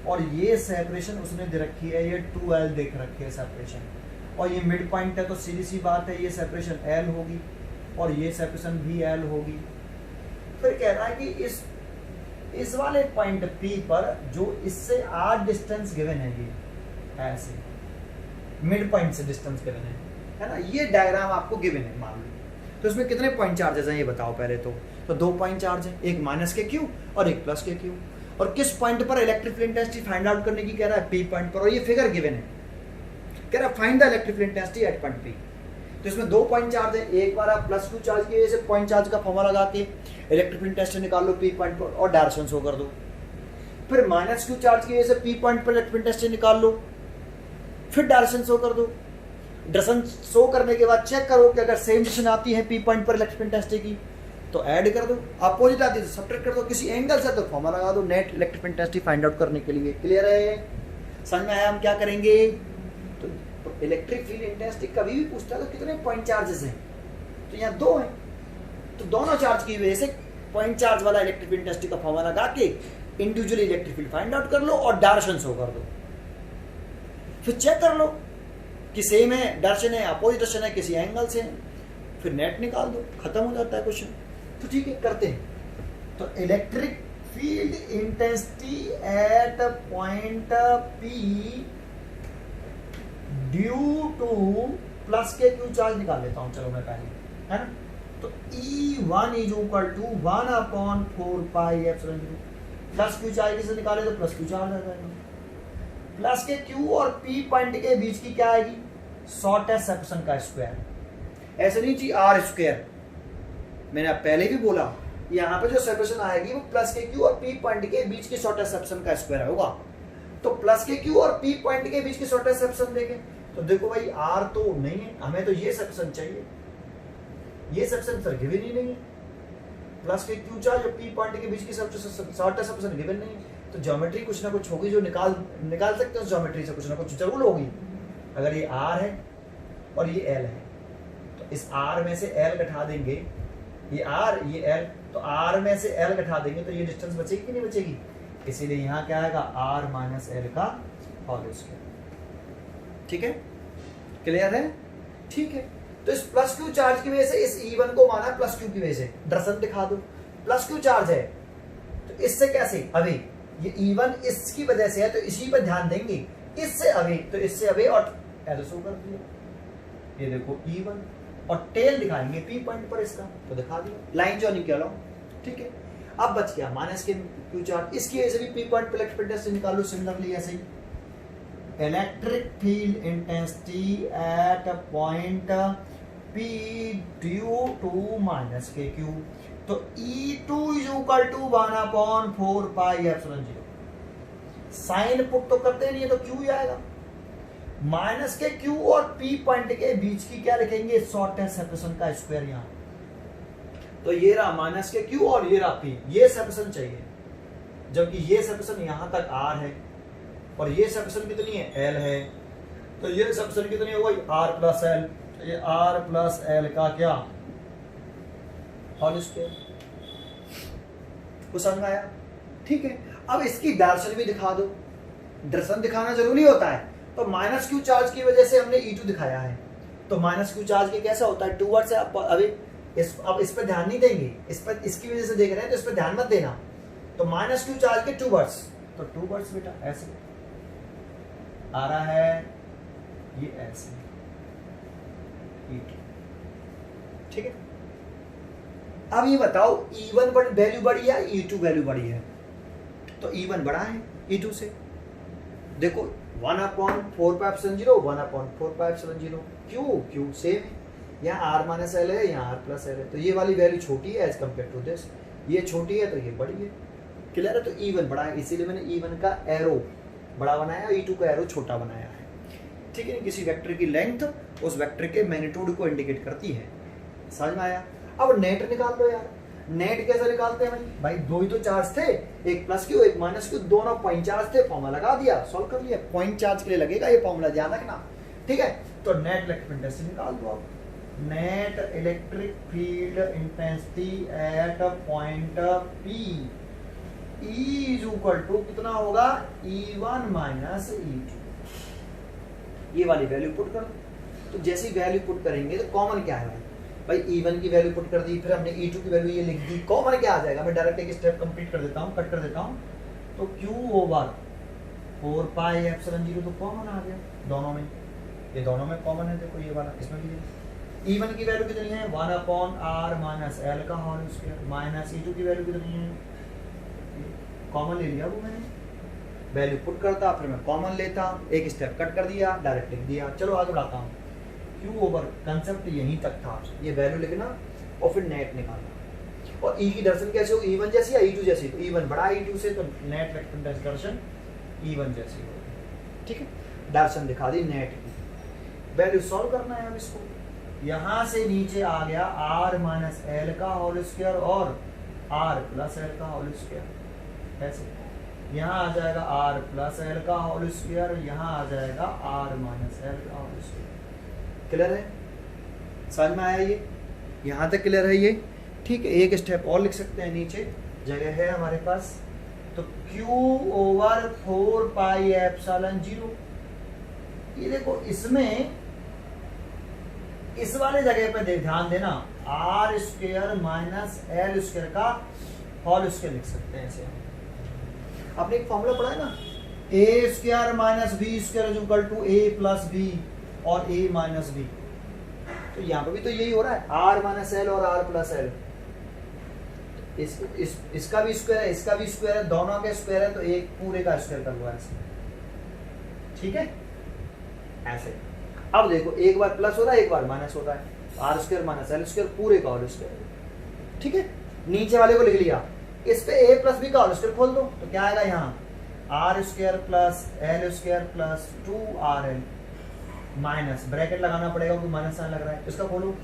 और ये सेपरेशन उसने दे रखी है, ये 2L देख रखी है सेपरेशन, और ये मिड पॉइंट है, तो सीधी सी बात है ये सेपरेशन L होगी और ये सेपरेशन भी L होगी। फिर कह रहा है कि इस वाले पॉइंट P पर जो इससे R डिस्टेंस गिवन है, ये ऐसे मिड पॉइंट से डिस्टेंस गिवन है ना। ये डायग्राम आपको गिवन है मान लो। तो इसमें कितने पॉइंट चार्जेस हैं ये बताओ पहले तो 2 पॉइंट चार्ज है, एक माइनस के Q और एक प्लस के Q। और किस पॉइंट पर electric field intensity find out करने की कह रहा है? P पॉइंट पर, और ये फिगर गिवन है, कह रहा है find the electric field intensity at point P। तो इसमें 2 पॉइंट चार्ज है, एक बार आप +2 चार्ज की वजह से पॉइंट चार्ज का फॉर्मूला लगा के इलेक्ट्रिक फील्ड इंटेंसिटी निकाल लो P पॉइंट पर और डायरेक्शन शो कर दो। फिर -Q चार्ज की वजह से P पॉइंट पर इलेक्ट्रिक फील्ड इंटेंसिटी निकाल लो, फिर डायरेक्शन शो कर दो। डायरेक्शन शो करने के बाद चेक करो कि अगर सेम डायरेक्शन आती है P पॉइंट पर इलेक्ट्रिक फील्ड इंटेंसिटी की तो ऐड कर दो, अपोजिट आती है तो सब्ट्रैक्ट कर दो, किसी एंगल से तो फॉर्मूला लगा दो net electric field intensity find out करने के लिए। क्लियर है? समझ में आया हम क्या करेंगे? तो इलेक्ट्रिक फील्ड इंटेंसिटी कभी भी पूछता है तो कितने पॉइंट चार्जेस हैं, तो यहाँ 2 हैं, तो दोनों चार्ज की वजह से पॉइंट चार्ज वाला इलेक्ट्रिक फील्ड इंटेंसिटी का फॉर्मूला लगा के individually electric field find out कर लो और डायरेक्शन शो कर दो। फिर चेक कर लो कि सेम है, डायरेक्शन है, अपोजिट डायरेक्शन है, किसी एंगल से, फिर नेट निकाल दो, खत्म हो जाता है क्वेश्चन। तो ठीक है, करते हैं। तो electric field intensity at point P due to plus के Q चार्ज निकाल लेता हूं, चलो मैं पहले, है ना। तो E1 is equal to 1/4πε0, plus Q charge से निकाले तो प्लस Q चार्ज आ जाएगा, प्लस के Q और P पॉइंट के बीच की क्या आएगी? शॉर्टेस्ट सेक्शन का स्क्वायर, ऐसे नहीं चाहिए R स्क्वायर, मैंने आप पहले भी बोला, यहाँ पे जो सेपरेशन आएगी वो प्लस के क्यू और पी पॉइंट के बीच की शॉर्टेस्ट सेक्शन का स्क्वायर होगा। तो प्लस के क्यू और पी पॉइंट के बीच की शॉर्टेस्ट सेक्शन देखें तो देखो भाई आर तो नहीं है, हमें तो ये सेक्शन चाहिए, ये सेक्शन सर गिवन ही नहीं है। प्लस के क्यू चार्ज और पी पॉइंट के बीच की शॉर्टेस्ट सेक्शन गिवन नहीं है, तो ज्योमेट्री कुछ ना कुछ होगी जो निकाल सकते हैं, ज्योमेट्री से कुछ ना कुछ जरूर होगी। अगर ये आर है और ये एल है तो इस आर में से एल घटा देंगे, ये आर ये एल, तो आर में से एल घटा देंगे तो ये डिस्टेंस बचेगी कि नहीं बचेगी, इसीलिए यहाँ क्या आएगा आर माइनस एल का होल स्क्वायर। ठीक है, क्लियर है? ठीक है, तो इस प्लस क्यू चार्ज की वजह से इस E1 को माना प्लस क्यू की वजह से, दर्शन दिखा दो प्लस क्यू चार्ज है तो इससे कैसे अभी ये E1 इसकी वजह से है तो इसी पर ध्यान देंगे, इससे अभी तो इससे अभी और ऐसे शो कर दिया, ये देखो E1 और टेल दिखाएंगे पी पॉइंट पर इसका तो दिखा दिया, लाइन जो नहीं कह रहा हूं। ठीक है, अब बच गया माइनस के क्यू चार्ज, इसकी वजह से भी पी पॉइंट पर इलेक्ट्रिक फील्ड से निकालो सिमिलरली ऐसे ही। Electric field intensity at a point P due to minus के क्यू, तो E2 is equal to 1/4 pi epsilon 0। Sign put तो करते नहीं है तो क्यू ही आएगा, माइनस के क्यू और पी पॉइंट के बीच की क्या लिखेंगे शॉर्टेस्ट सेपरेशन का स्क्वायर यहाँ, तो ये रहा माइनस के क्यू और ये रहा पी, ये सेपरेशन चाहिए, जबकि ये सेपरेशन यहां तक आर है और ये सेपरेशन कितनी है एल है, तो ये सेपरेशन कितनी है वही आर प्लस एल, ये आर प्लस एल का क्या होल स्क्वायर, कुछ समझ में आया? ठीक है, अब इसकी डायरेक्शन भी दिखा दो, डायरेक्शन दिखाना जरूरी होता है, तो माइनस क्यू चार्ज की वजह से हमने E2 दिखाया है, तो माइनस क्यू चार्ज के कैसा होता है टूवर्ड्स है, अभी अब इस पर ध्यान नहीं देंगे, इस पर इसकी वजह से देख रहे हैं तो इस पर ध्यान मत देना, तो माइनस क्यू चार्ज के टूवर्ड्स, तो टूवर्ड्स बेटा ऐसे आ रहा है, ये ऐसे E2। ठीक है, अब ये बताओ E1 वैल्यू बड़ी है E2 वैल्यू बड़ी है, तो E1 बड़ा है E2 से, देखो 1/4 pi epsilon 0 1/4 pi epsilon 0, Q same है, यहाँ आर माइनस एल है यहाँ आर प्लस एल है, तो ये वाली वैल्यू छोटी है एज कम्पेयर टू दिस, ये छोटी है तो ये बड़ी है, क्लियर है? तो E1 बड़ा है, इसीलिए मैंने E1 का एरो बड़ा बनाया, E2 का एरो छोटा बनाया है। ठीक है, किसी वेक्टर की लेंथ उस वेक्टर के मैग्नीट्यूड को इंडिकेट करती है, समझ में आया? अब नेट निकाल लो यार, नेट कैसे निकालते हैं भाई दो ही तो चार्ज थे, एक प्लस क्यू एक माइनस क्यू, दोनों पॉइंट चार्ज थे, फॉर्मूला लगा दिया, सॉल्व कर लिया, पॉइंट चार्ज के लिए लगेगा ये फॉर्मूला, ध्यान रखना। ठीक है, तो नेट इलेक्ट्रिक इंटेंसिटी निकाल दो आप, net electric field intensity at point P is equal to कितना होगा E1 माइनस E2, ये वाली वैल्यू पुट कर दो, तो जैसी वैल्यू पुट करेंगे तो कॉमन क्या है भाई E1 की वैल्यू पुट कर दी, फिर हमने E2 की वैल्यू ये लिख दी, कॉमन क्या आ जाएगा, मैं डायरेक्ट एक स्टेप कंप्लीट कर देता हूँ, कट कर देता हूँ, तो Q/4 पाई एप्सिलॉन 0 तो कॉमन आ गया दोनों में, ये दोनों में कॉमन है, देखो ये वाला इसमें भी E1 की वैल्यू कितनी है 1/r माइनस एल का होल स्क्वायर, माइनस E2 की वैल्यू कितनी है, कॉमन ले लिया वो मैंने, वैल्यू पुट करता फिर मैं कॉमन लेता, एक स्टेप कट कर दिया डायरेक्ट लिख दिया। चलो आगे बढ़ाता हूँ, Q कंसेप्ट यहीं तक था, ये वैल्यू लिखना और फिर नेट निकालना, और E की डायरेक्शन कैसे हो E1 जैसी या E2 जैसी, तो E1 बड़ा E2 से, तो नेट वेक्टर डायरेक्शन E1 जैसी होगी। ठीक है, डायरेक्शन दिखा दी नेट की, वैल्यू सॉल्व करना है अब इसको, यहाँ से नीचे आ गया r माइनस एल का होल स्क्वायर और r प्लस एल का होल स्क्वायर, ऐसे यहाँ आ जाएगा r प्लस एल का होल स्क्वायर, यहाँ आ जाएगा r माइनस एल का होल स्क्वायर। क्लियर है, समझ में आया ये, यहाँ तक क्लियर है ये? ठीक है, एक स्टेप और लिख सकते हैं, नीचे जगह है हमारे पास, तो Q/4 पाई एप्सिलॉन 0, ये देखो इसमें इस वाले जगह पे ध्यान देना, R square minus L square का होल स्क्वायर लिख सकते हैं ऐसे, आपने एक फॉर्मूला पढ़ा है ना, a square minus b square is equal to a plus b और ए माइनस बी, तो यहाँ पे भी तो यही हो रहा है, आर माइनस एल और आर प्लस एल, इसका भी स्क्वायर है इसका भी स्क्वायर है, दोनों के स्क्वायर है, तो एक पूरे का स्क्वायर कर हुआ ऐसे। ठीक है, ऐसे अब देखो एक बार प्लस हो रहा है एक बार माइनस हो रहा है, R square minus L square पूरे का होल स्क्वायर, ठीक है, नीचे वाले को लिख लिया, इस पे a प्लस बी का होल स्क्वायर खोल दो तो क्या आएगा यहाँ R square plus L square plus 2RL minus bracket लगाना पड़ेगा क्योंकि माइनस साइन लग रहा है, इसका खोलो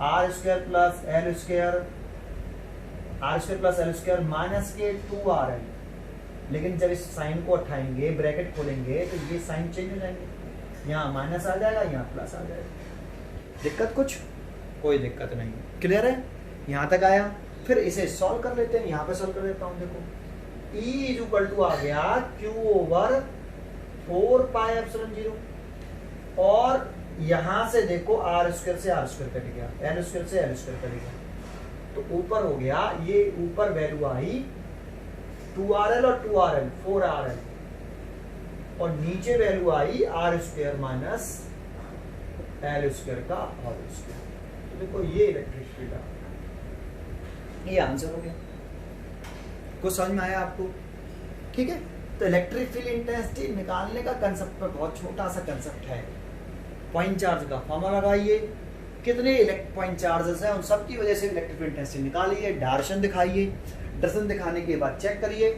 R square plus L square minus के 2RL। लेकिन जब इस साइन को उठाएंगे ब्रैकेट खोलेंगे तो ये साइन चेंज हो जाएंगे, यहाँ माइनस आ जाएगा यहाँ प्लस आ जाएगा। दिक्कत कुछ? कोई दिक्कत नहीं, क्लियर है? यहाँ तक आया। फिर इसे सॉल्व कर लेते हैं, यहाँ पे सॉल्व कर देता हूँ। देखो E इज इक्वल टू आ गया Q ओवर 4πε0 और यहाँ से देखो आर स्क्वायर से आर स्क्वायर कट गया, एल स्क्वायर से एल स्क्वायर कट गया, तो ऊपर हो गया ये ऊपर वैल्यू आई 2RL और 2RL 4RL और नीचे value I R square minus L square का होल स्क्वायर। तो देखो ये इलेक्ट्रिक फील्ड आ गया, ये आंसर हो गया। कुछ समझ में आया आपको? ठीक है, तो इलेक्ट्रिक फील्ड इंटेंसिटी निकालने का कंसेप्ट पर बहुत छोटा सा कंसेप्ट है। पॉइंट चार्ज का फॉर्मूला लगाइए, कितने पॉइंट चार्जेस हैं उन सब की वजह से इलेक्ट्रिक फील्ड इंटेंसिटी निकालिए, डायरेक्शन दिखाइए, डायरेक्शन दिखाने के बाद चेक करिए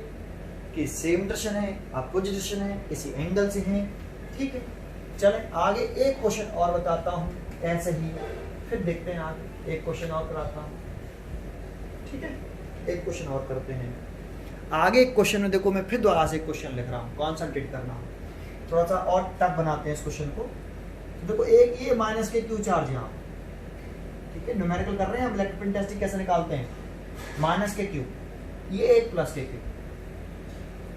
कि सेम डायरेक्शन है, अपोजिट डायरेक्शन है, इसी एंगल से है। ठीक है, चलें आगे एक क्वेश्चन और बताता हूँ ऐसे ही, फिर देखते हैं आगे। एक क्वेश्चन और कराता हूँ, ठीक है, एक क्वेश्चन और करते हैं आगे। एक क्वेश्चन में देखो मैं फिर दोबारा से एक क्वेश्चन लिख रहा हूँ, कॉन्सेंट्रेट करना, थोड़ा सा और टफ बनाते हैं इस क्वेश्चन को। देखो एक ये माइनस के क्यू चार्ज यहाँ, ठीक है, न्यूमेरिकल कर रहे हैं हम, इलेक्ट्रिक फील्ड इंटेंसिटी कैसे निकालते हैं, माइनस के क्यू, ये एक प्लस के क्यू,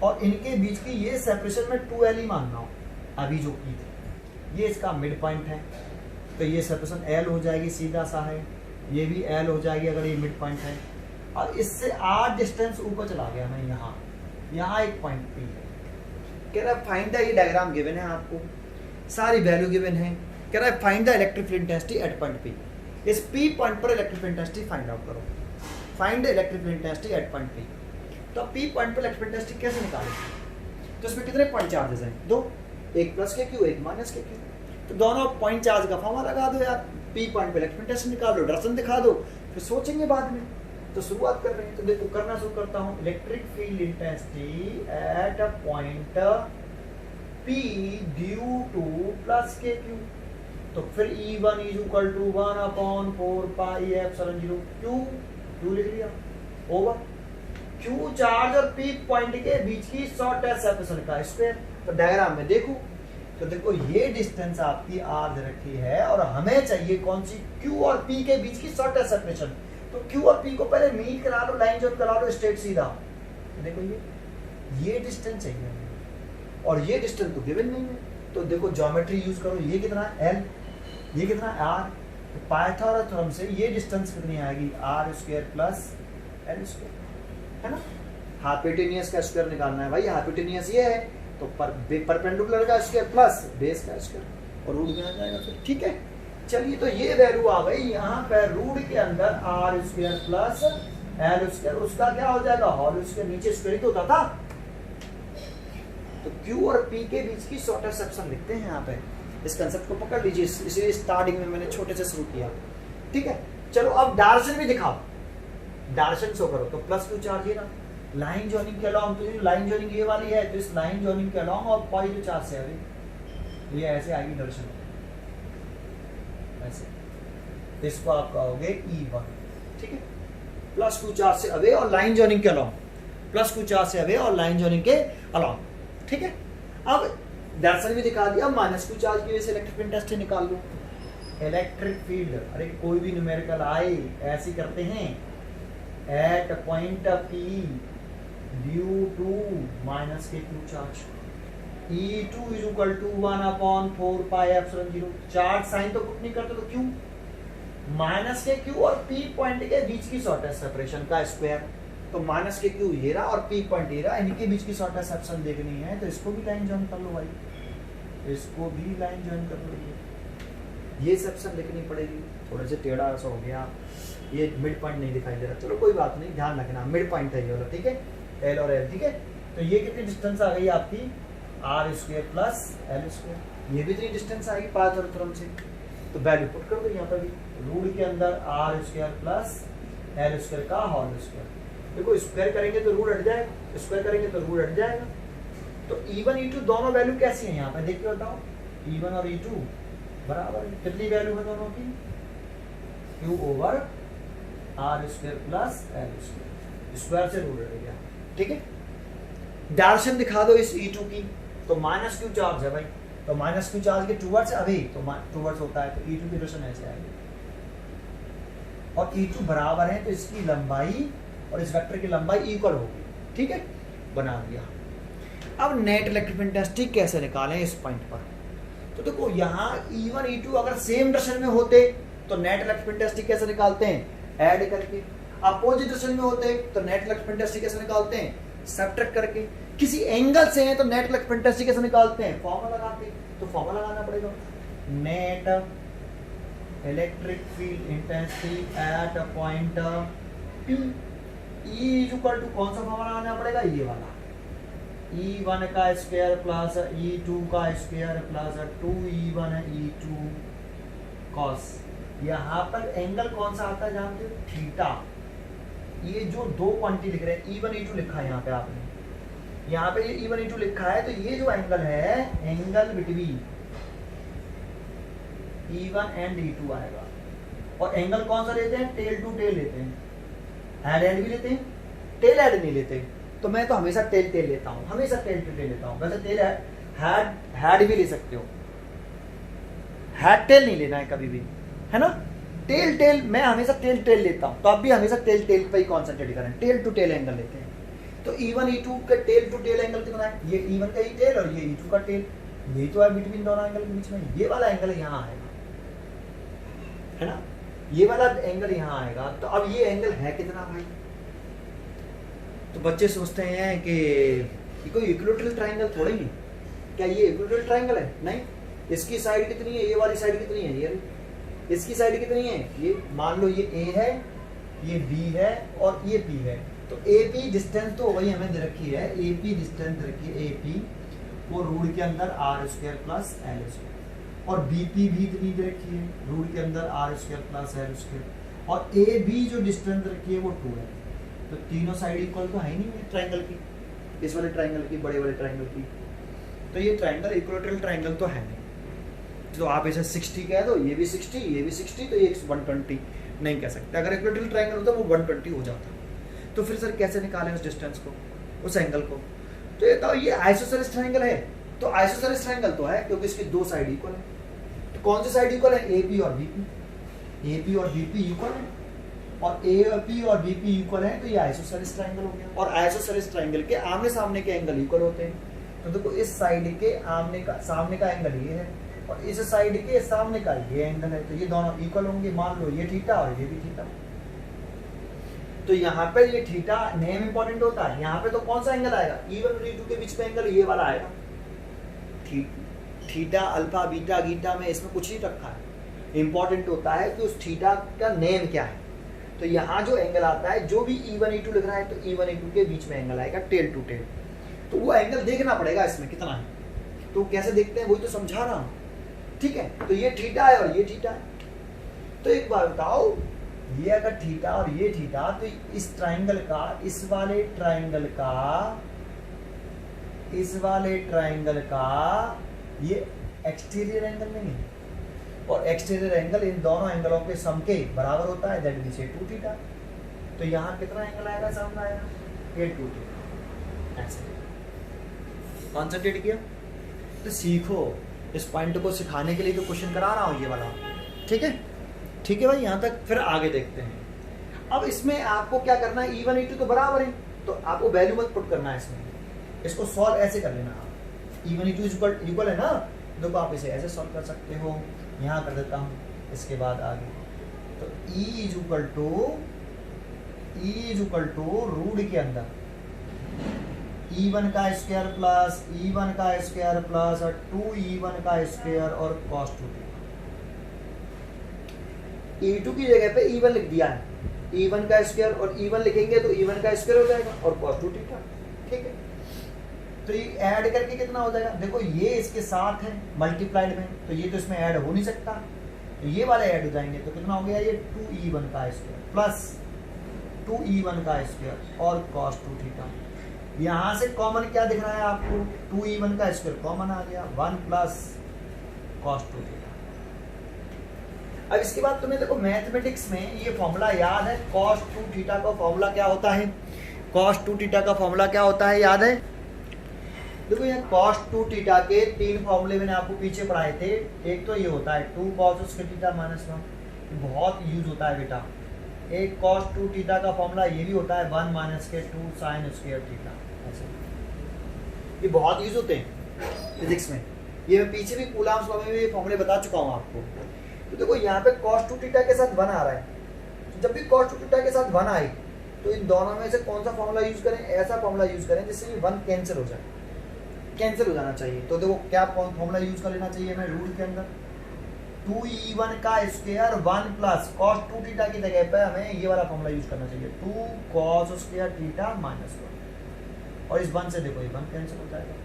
और इनके बीच की ये सेपरेशन में 2L ही मानना हो अभी जो की थी, ये इसका मिड पॉइंट है, तो ये सेपरेशन L हो जाएगी, सीधा सा है, ये भी L हो जाएगी अगर ये मिड पॉइंट है। और इससे 8 डिस्टेंस ऊपर चला गया मैं, यहाँ एक पॉइंट P है, कह रहा है फाइंड द, ये डायग्राम गिवन है आपको, सारी वैल्यू गिवन है, कह रहा है find the electric field intensity at point P। इस P पॉइंट पर electric field intensity find out करो, find the electric field intensity at point P। तो P पॉइंट पर इलेक्ट्रिक फील्ड इंटेंसिटी कैसे निकालेंगे? तो इसमें कितने पॉइंट चार्जेस हैं? 2, एक प्लस के क्यू, एक माइनस के क्यू, तो दोनों पॉइंट चार्ज का फॉर्मूला लगा दो यार, P पॉइंट पर इलेक्ट्रिक फील्ड इंटेंसिटी निकाल दो, डायरेक्शन दिखा दो, फिर सोचेंगे बाद में। तो शुरुआत कर रहे हैं, तो देखो करना शुरू करता हूँ। Electric field intensity at a point P due to plus के क्यू, तो फिर E1 is equal to 1/4πε0 Q लिख लिया ओवर Q चार्ज और P पॉइंट के बीच की शॉर्टेस्ट सेपरेशन का स्क्वायर। तो डायग्राम में देखो, तो देखो ये डिस्टेंस आपकी R दे रखी है और हमें चाहिए कौन सी, Q और P के बीच की शॉर्टेस्ट सेपरेशन। तो Q और P को पहले मीट करा लो, लाइन जॉइन करा लो स्ट्रेट सीधा। तो देखो ये डिस्टेंस चाहिए हमें और ये डिस्टेंस तो गिवन नहीं है, तो देखो ज्योमेट्री यूज करो, ये कितना है L, ये कितना है R, तो पाइथागोरस थ्योरम से ये डिस्टेंस कितनी आएगी, R² प्लस L², है ना। हाइपोटेन्यूस का स्क्वायर निकालना है भाई, हाइपोटेन्यूस ये है तो परपेंडिकुलर का स्क्वायर प्लस बेस का स्क्वायर और रूट में आ जाएगा फिर। ठीक है, चलिए तो ये वैल्यू आ गई यहाँ पर रूट के अंदर R² प्लस L², उसका क्या हो जाएगा होल स्क्वायर, नीचे स्क्वायर ही तो होता था। तो Q और P के बीच की शॉर्टेस्ट सेक्शन लिखते हैं यहाँ पे, इस कंसेप्ट को पकड़ लीजिए, इसलिए स्टार्टिंग में मैंने छोटे से शुरू किया। ठीक है, चलो अब डायरेक्शन भी दिखाओ, डायरेक्शन शो करो। तो प्लस क्यू चार्ज है ना, लाइन जॉइनिंग के अलोंग, तो लाइन जॉइनिंग ये वाली है, तो इस लाइन जॉइनिंग के अलोंग और पॉजिटिव चार्ज से अभी ये ऐसे आएगी डायरेक्शन, ऐसे, इसको आप कहोगे E1। ठीक है, प्लस क्यू चार्ज से अवे और लाइन जॉइनिंग के अलोंग, प्लस क्यू चार्ज से अवे और लाइन जॉइनिंग के अलोंग। ठीक है, अब डायरेक्शन भी दिखा दिया, माइनस क्यू चार्ज की वजह से इलेक्ट्रिक फील्ड इंटेंसिटी निकाल लो। इलेक्ट्रिक फील्ड, अरे कोई भी न्यूमेरिकल आए ऐसे करते हैं, at point P due to minus के Q charge, E2 is equal to 1/4πε0, charge sign तो पुट नहीं करते तो क्यू, माइनस के क्यू और P पॉइंट के बीच की शॉर्टेस्ट सेपरेशन का स्क्वायर। तो माइनस के क्यू ये रहा और P पॉइंट ये रहा, इनके बीच की शॉर्टेस्ट सेपरेशन देखनी है, तो इसको भी लाइन जॉइन कर लो भाई, इसको भी लाइन जॉइन कर लो, ये सेक्शन लिखनी पड़ेगी। थोड़ा सा टेढ़ा सा हो गया, ये मिड पॉइंट नहीं दिखाई दे रहा, चलो कोई बात नहीं, ध्यान रखना मिड पॉइंट है ये वाला। ठीक है, L और L। ठीक है, तो ये कितनी डिस्टेंस आ गई आपकी, R² प्लस L², ये भी इतनी डिस्टेंस आएगी पाइथागोरस थ्योरम से। तो वैल्यू पुट कर दो यहाँ पर भी, रूट के अंदर R² प्लस एल स्क्वायर का होल स्क्वायर। देखो स्क्वायर करेंगे तो रूट हट जाएगा, स्क्वायर करेंगे तो रूट हट जाएगा। तो E1 E2 दोनों वैल्यू कैसी है यहाँ पे देख के बताओ। E1 और E2 बराबर है, कितनी वैल्यू है दोनों की, Q over R square plus L square, square से रूट हट गया। ठीक है, डायरेक्शन दिखा दो इस E2 की, तो माइनस क्यू चार्ज है भाई, तो माइनस क्यू चार्ज के टूवर्ड्स अभी तो टूवर्ड्स होता है, तो E2 की डायरेक्शन ऐसे आएगी और E2 बराबर है, तो इसकी लंबाई और इस वेक्टर की लंबाई इक्वल होगी। ठीक है, बना दिया। अब नेट इलेक्ट्रिक फील्ड डेंसिटी कैसे निकालें इस पॉइंट पर, तो देखो यहाँ E1 E2 अगर सेम डायरेक्शन में होते तो नेट इलेक्ट्रिक फील्ड डेंसिटी कैसे निकालते हैं, ऐड करके। अपोजिट डायरेक्शन में होते तो नेट इलेक्ट्रिक फील्ड डेंसिटी कैसे निकालते हैं, सब्ट्रैक्ट करके। किसी एंगल से है तो नेट इलेक्ट्रिक फील्ड डेंसिटी कैसे निकालते हैं, फॉर्मूला लगाते, तो फॉर्मूला लगाना पड़ेगा, net electric field intensity at a point P। E equal to कौन सा फॉर्मूला लगाना पड़ेगा, ये वाला, E1 का स्क्वायर प्लस E2 का square plus 2E1 E2 cos। यहाँ पर एंगल कौन सा आता है जानते हो, थीटा। ये जो दो क्वांटिटी लिख रहे हैं E1 E2 लिखा है यहाँ पे आपने, यहाँ पे ये E1 E2 लिखा है, तो ये जो एंगल है angle between E1 and E2 आएगा। और एंगल कौन सा लेते हैं, टेल टू टेल लेते हैं, हेड एंड भी लेते हैं, टेल हेड नहीं लेते। तो मैं तो हमेशा टेल टेल लेता हूँ, हमेशा टेल टू टेल लेता हूँ। वैसे टेल हेड भी ले सकते हो, हेड टेल नहीं लेना है कभी भी, है ना। टेल टेल मैं हमेशा टेल टेल लेता हूँ, तो आप भी हमेशा टेल टेल पे ही कॉन्सेंट्रेट करें, टेल टू टेल एंगल लेते हैं। तो E1 E2 का टेल टू टेल एंगल कितना है, ये E1 का ही टेल और ये E2 का टेल, यही तो है बिटवीन दोनों एंगल के बीच में। ये वाला एंगल यहाँ आएगा, है ना, ये वाला एंगल यहाँ आएगा। तो अब ये एंगल है कितना भाई, तो बच्चे सोचते हैं कि ये कोई इक्विलैटरल ट्रायंगल थोड़ा ही है, क्या ये इक्विलैटरल ट्रायंगल है, नहीं। इसकी साइड कितनी है, ये वाली साइड कितनी है, ये इसकी साइड कितनी है, ये मान लो ये A है, ये B है और ये P है। तो AP डिस्टेंस तो वही हमें दे रखी है, AP डिस्टेंस रखी है AP, वो रूट के अंदर R square plus L square, और BP भी इतनी दे रखी है, रूट के अंदर R square plus L square, और AB जो डिस्टेंस रखी है वो 2 है। तो तीनों साइड इक्वल तो है ही नहीं ट्रायंगल की, इस वाले ट्रायंगल की, बड़े वाले ट्रायंगल की। तो ये ट्रायंगल इक्विलैटरल ट्रायंगल तो है नहीं। तो आप इसे 60 कह दो, ये भी 60, ये भी 60, तो ये 120 नहीं कह सकते। अगर इक्विलैटरल ट्रायंगल होता वो 120 हो जाता। तो फिर सर कैसे निकालें उस डिस्टेंस को, उस एंगल को, तो ये आइसोसेलेस ट्रायंगल है। तो आइसोसेलेस ट्रायंगल तो है क्योंकि इसकी दो साइड इक्वल है। तो कौन सी साइड इक्वल है, AP और BP, AP और BP इक्वल है, और AP और BP इक्वल है, तो ये आइसोसेलेस ट्रायंगल हो गया। और आइसोसेलेस ट्रायंगल के आमने सामने के एंगल इक्वल होते हैं। तो देखो इस साइड के सामने का एंगल ये है और इस साइड के सामने का ये एंगल है, तो ये दोनों इक्वल होंगे। मान लो ये थीटा और ये भी थीटा। तो यहाँ पे ये थीटा नेम इंपॉर्टेंट होता है। यहाँ पे तो कौन सा एंगल आएगा, E1 और E2 के बीच में एंगल ये वाला आएगा। थीटा अल्फा बीटा गीटा में इसमें कुछ नहीं रखा है, इंपॉर्टेंट होता है कि उस थीटा का नेम क्या है। तो यहाँ जो एंगल आता है, जो भी E1 E2 लिख रहा है, तो E1 E2 के बीच में एंगल आएगा टेल टू टेल। तो वो एंगल देखना पड़ेगा इसमें कितना है, तो कैसे देखते हैं वही तो समझा रहा हूँ। ठीक है, तो ये थीटा है और ये थीटा है। तो एक बार बताओ, ये अगर थीटा और ये थीटा, तो इस ट्रायंगल का, इस वाले ट्रायंगल का ये एक्सटीरियर एंगल नहीं है, और एक्सटीरियर एंगल इन दोनों एंगलों के सम के बराबर होता है, दैट मींस 2 थीटा। तो यहाँ कितना एंगल आएगा, सामने आएगा 8 2 थीटा। ऐसे कॉन्सेंट्रेट किया तो सीखो। इस पॉइंट को सिखाने के लिए तो क्वेश्चन करा रहा हूँ ये वाला। ठीक है, ठीक है भाई, यहाँ तक। फिर आगे देखते हैं। अब इसमें आपको क्या करना है, E1 E2 तो बराबर है, तो आपको वैल्यू मत पुट करना है इसमें। इसको सॉल्व ऐसे कर लेना आप, E1 E2 इक्वल है ना, देखो आप इसे ऐसे सॉल्व कर सकते हो। यहाँ कर देता हूँ, इसके बाद आगे। तो E is equal to root के अंदर E1 का स्क्वायर प्लस E1 का स्क्वायर प्लस 2E1 का स्क्वायर और cos 2 E2 की जगह पे E1 लिख दिया है, E1 का स्क्वायर और E1 लिखेंगे तो E1 का स्क्वायर हो जाएगा और cos 2 थीटा। ठीक है, तो ये ऐड करके कितना हो जाएगा, देखो ये इसके साथ है मल्टीप्लाइड में, तो ये तो इसमें ऐड हो नहीं सकता, तो ये वाले ऐड हो जाएंगे। तो कितना हो गया, ये 2E1 का स्क्वायर प्लस 2e1 का स्क्वायर और cos 2 थीटा। यहां से कॉमन क्या दिख रहा है आपको, 2e1 का स्क्वायर कॉमन आ गया, 1 प्लस cos 2 थीटा। अब इसके बाद तुम्हें देखो मैथमेटिक्स में ये फॉर्मूला याद है, cos 2 थीटा का फॉर्मूला क्या होता है, cos 2 थीटा का फॉर्मूला क्या होता है याद है। देखो ये cos 2 थीटा के 3 फॉर्मूले मैंने आपको पीछे पढ़ाए थे। एक तो ये होता है 2 cos स्क्वायर थीटा माइनस 1, बहुत यूज होता है बेटा। एक cos 2 थीटा का फॉर्मूला ये भी होता है 1 माइनस के 2 sin स्क्वायर थीटा, ऐसे ये बहुत यूज होते हैं फिजिक्स में। ये मैं पीछे भी कूलॉम्स लॉ में भी फॉर्मूले बता चुका हूँ आपको। तो देखो यहाँ पे cos 2 थीटा के साथ 1 आ रहा है, तो जब भी cos 2 थीटा के साथ 1 आए तो इन दोनों में से कौन सा फॉर्मूला यूज करें, ऐसा फॉर्मूला यूज करें जिससे 1 कैंसिल हो जाए, कैंसिल हो जाना चाहिए। तो देखो क्या फॉर्मूला यूज कर लेना चाहिए हमें रूल के अंदर, 2e1 का स्क्वायर 1 प्लस cos 2 थीटा की जगह पे हमें ये वाला फॉर्मूला यूज करना चाहिए, 2 cos स्क्वायर थीटा माइनस 1, और इस 1 से देखो ये 1 कैंसिल हो जाएगा।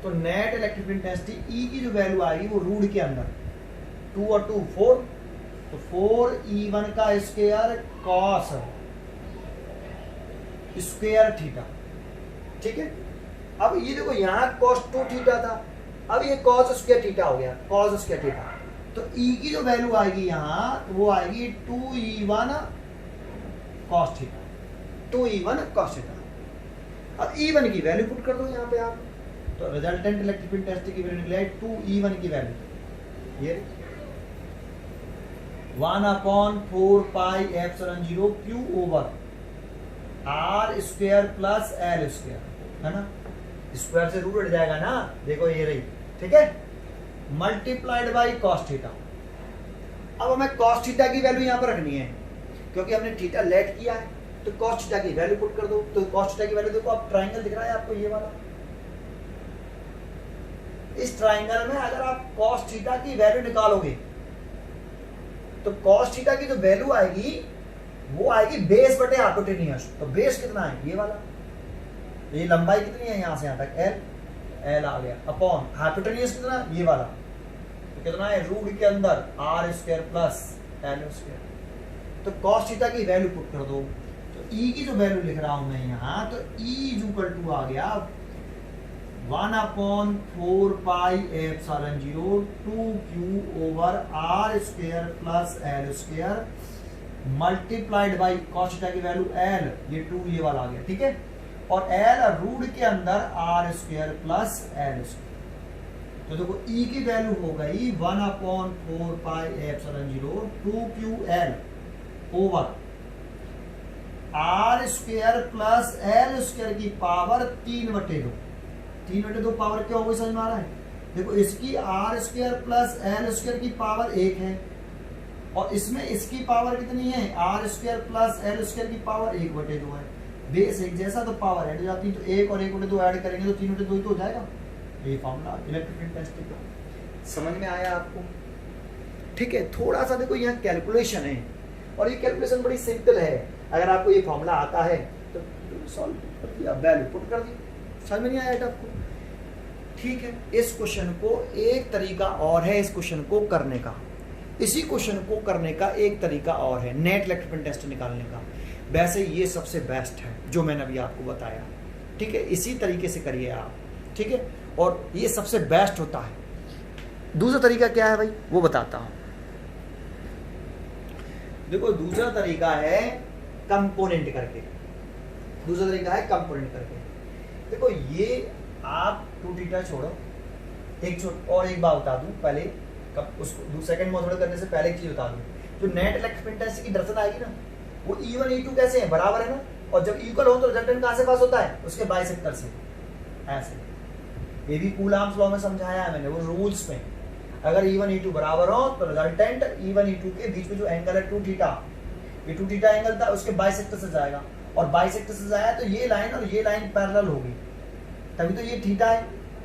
तो नेट इलेक्ट्रिक इंटेंसिटी E की जो वैल्यू आएगी वो रूट के अंदर 2 और 2 4, तो 4e1 का स्क्वायर cos स्क्वायर थीटा, ठीक है। अब ये देखो यहाँ cos 2 थीटा था, अब ये cos स्क्वायर थीटा हो गया, cos स्क्वायर थीटा। तो E की जो वैल्यू आएगी यहाँ वो आएगी 2e1 cos theta, 2e1 cos theta. अब E1 की वैल्यू पुट कर दो यहाँ पे आप, तो रिजल्टेंट इलेक्ट्रिक इंटेंसिटी की वैल्यू निकले 2e1 की वैल्यू ये 1/4 pi epsilon 0 Q over R square plus L square, है ना, स्क्वायर से रूट हट जाएगा ना, देखो ये रही, ठीक है, मल्टीप्लाइड बाई cos थीटा। अब हमें cos थीटा की वैल्यू यहाँ पर रखनी है क्योंकि हमने थीटा लेट किया है, तो cos थीटा की वैल्यू पुट कर दो। तो cos थीटा की वैल्यू देखो, अब ट्राइंगल दिख रहा है आपको ये वाला, इस ट्राइंगल में अगर आप cos थीटा की वैल्यू निकालोगे तो cos थीटा की जो वैल्यू आएगी वो आएगी बेस बटे हाइपोटेन्यूज। तो बेस कितना है ये वाला, ये लंबाई कितनी है यहाँ से यहाँ तक L आ गया, अपॉन हाइपोटेन्यूज कितना ये वाला, तो कितना है रूट के अंदर R square plus L square. तो cos थीटा की वैल्यू पुट कर दो, तो E की जो वैल्यू लिख रहा हूं मैं यहाँ, तो E इक्वल टू आ गया 1/4 pi epsilon 0 2Q over R square plus L square multiplied by cos theta की वैल्यू L, ये 2 ये वाला आ गया, ठीक है, और L रूट के अंदर R square plus L square. तो देखो E की वैल्यू हो गई 1/4 pi epsilon 0 2QL over R square plus L square की पावर 3/2। 3/2 पावर क्या होगी समझ में आ रहा है, देखो इसकी R square plus L square की पावर 1 है और इसमें इसकी पावर कितनी है R square plus L square की पावर 1/2 है। बेस एक जैसा तो पावर ऐड हो जाती है, तो 1 और 1/2 ऐड करेंगे तो 3/2 ही तो हो जाएगा। ये फॉर्मूला इलेक्ट्रिक इंटेंसिटी का समझ में आया आपको, ठीक है। थोड़ा सा देखो यहाँ कैलकुलेशन है और ये कैलकुलेशन बड़ी सिंपल है, अगर आपको ये फॉर्मूला आता है तो सॉल्व कर दिया, वैल्यू पुट कर दी, समझ में नहीं आया आपको, ठीक है। इस क्वेश्चन को एक तरीका और है इस क्वेश्चन को करने का, इसी क्वेश्चन को करने का एक तरीका और है नेट इलेक्ट्रिक इंटेंसिटी निकालने का। वैसे ये सबसे बेस्ट है जो मैंने अभी आपको बताया, ठीक है, इसी तरीके से करिए आप, ठीक है, और ये सबसे बेस्ट होता है। दूसरा तरीका क्या है भाई वो बताता हूं। देखो दूसरा तरीका है कंपोनेंट करके, दूसरा तरीका है कंपोनेंट करके। देखो ये आप 2 थीटा छोड़ो, और एक बात बता दूं पहले, कब उसको सेकंड मेथड करने से पहले एक चीज बता दूं, जो नेट इलेक्ट्रिक इंटेंसिटी की दर्शन आएगी ना वो E1 E2 कैसे है, बराबर है ना, और जब इक्वल हो तो रिजल्टेंट कहां से पास होता है, उसके बाइसेक्टर से, ऐसे। ये भी कूलॉम्स लॉ में समझाया है मैंने, वो रूल्स में, अगर E1 E2 बराबर हो तो रिजल्टेंट E1 E2 के बीच में जो एंगल है 2 थीटा, ये 2 थीटा एंगल था उसके बाइसेक्टर से जाएगा, और बाइसेक्टर से जाया तो ये लाइन और ये लाइन पैरेलल होगी, तभी तो ये थीटा है,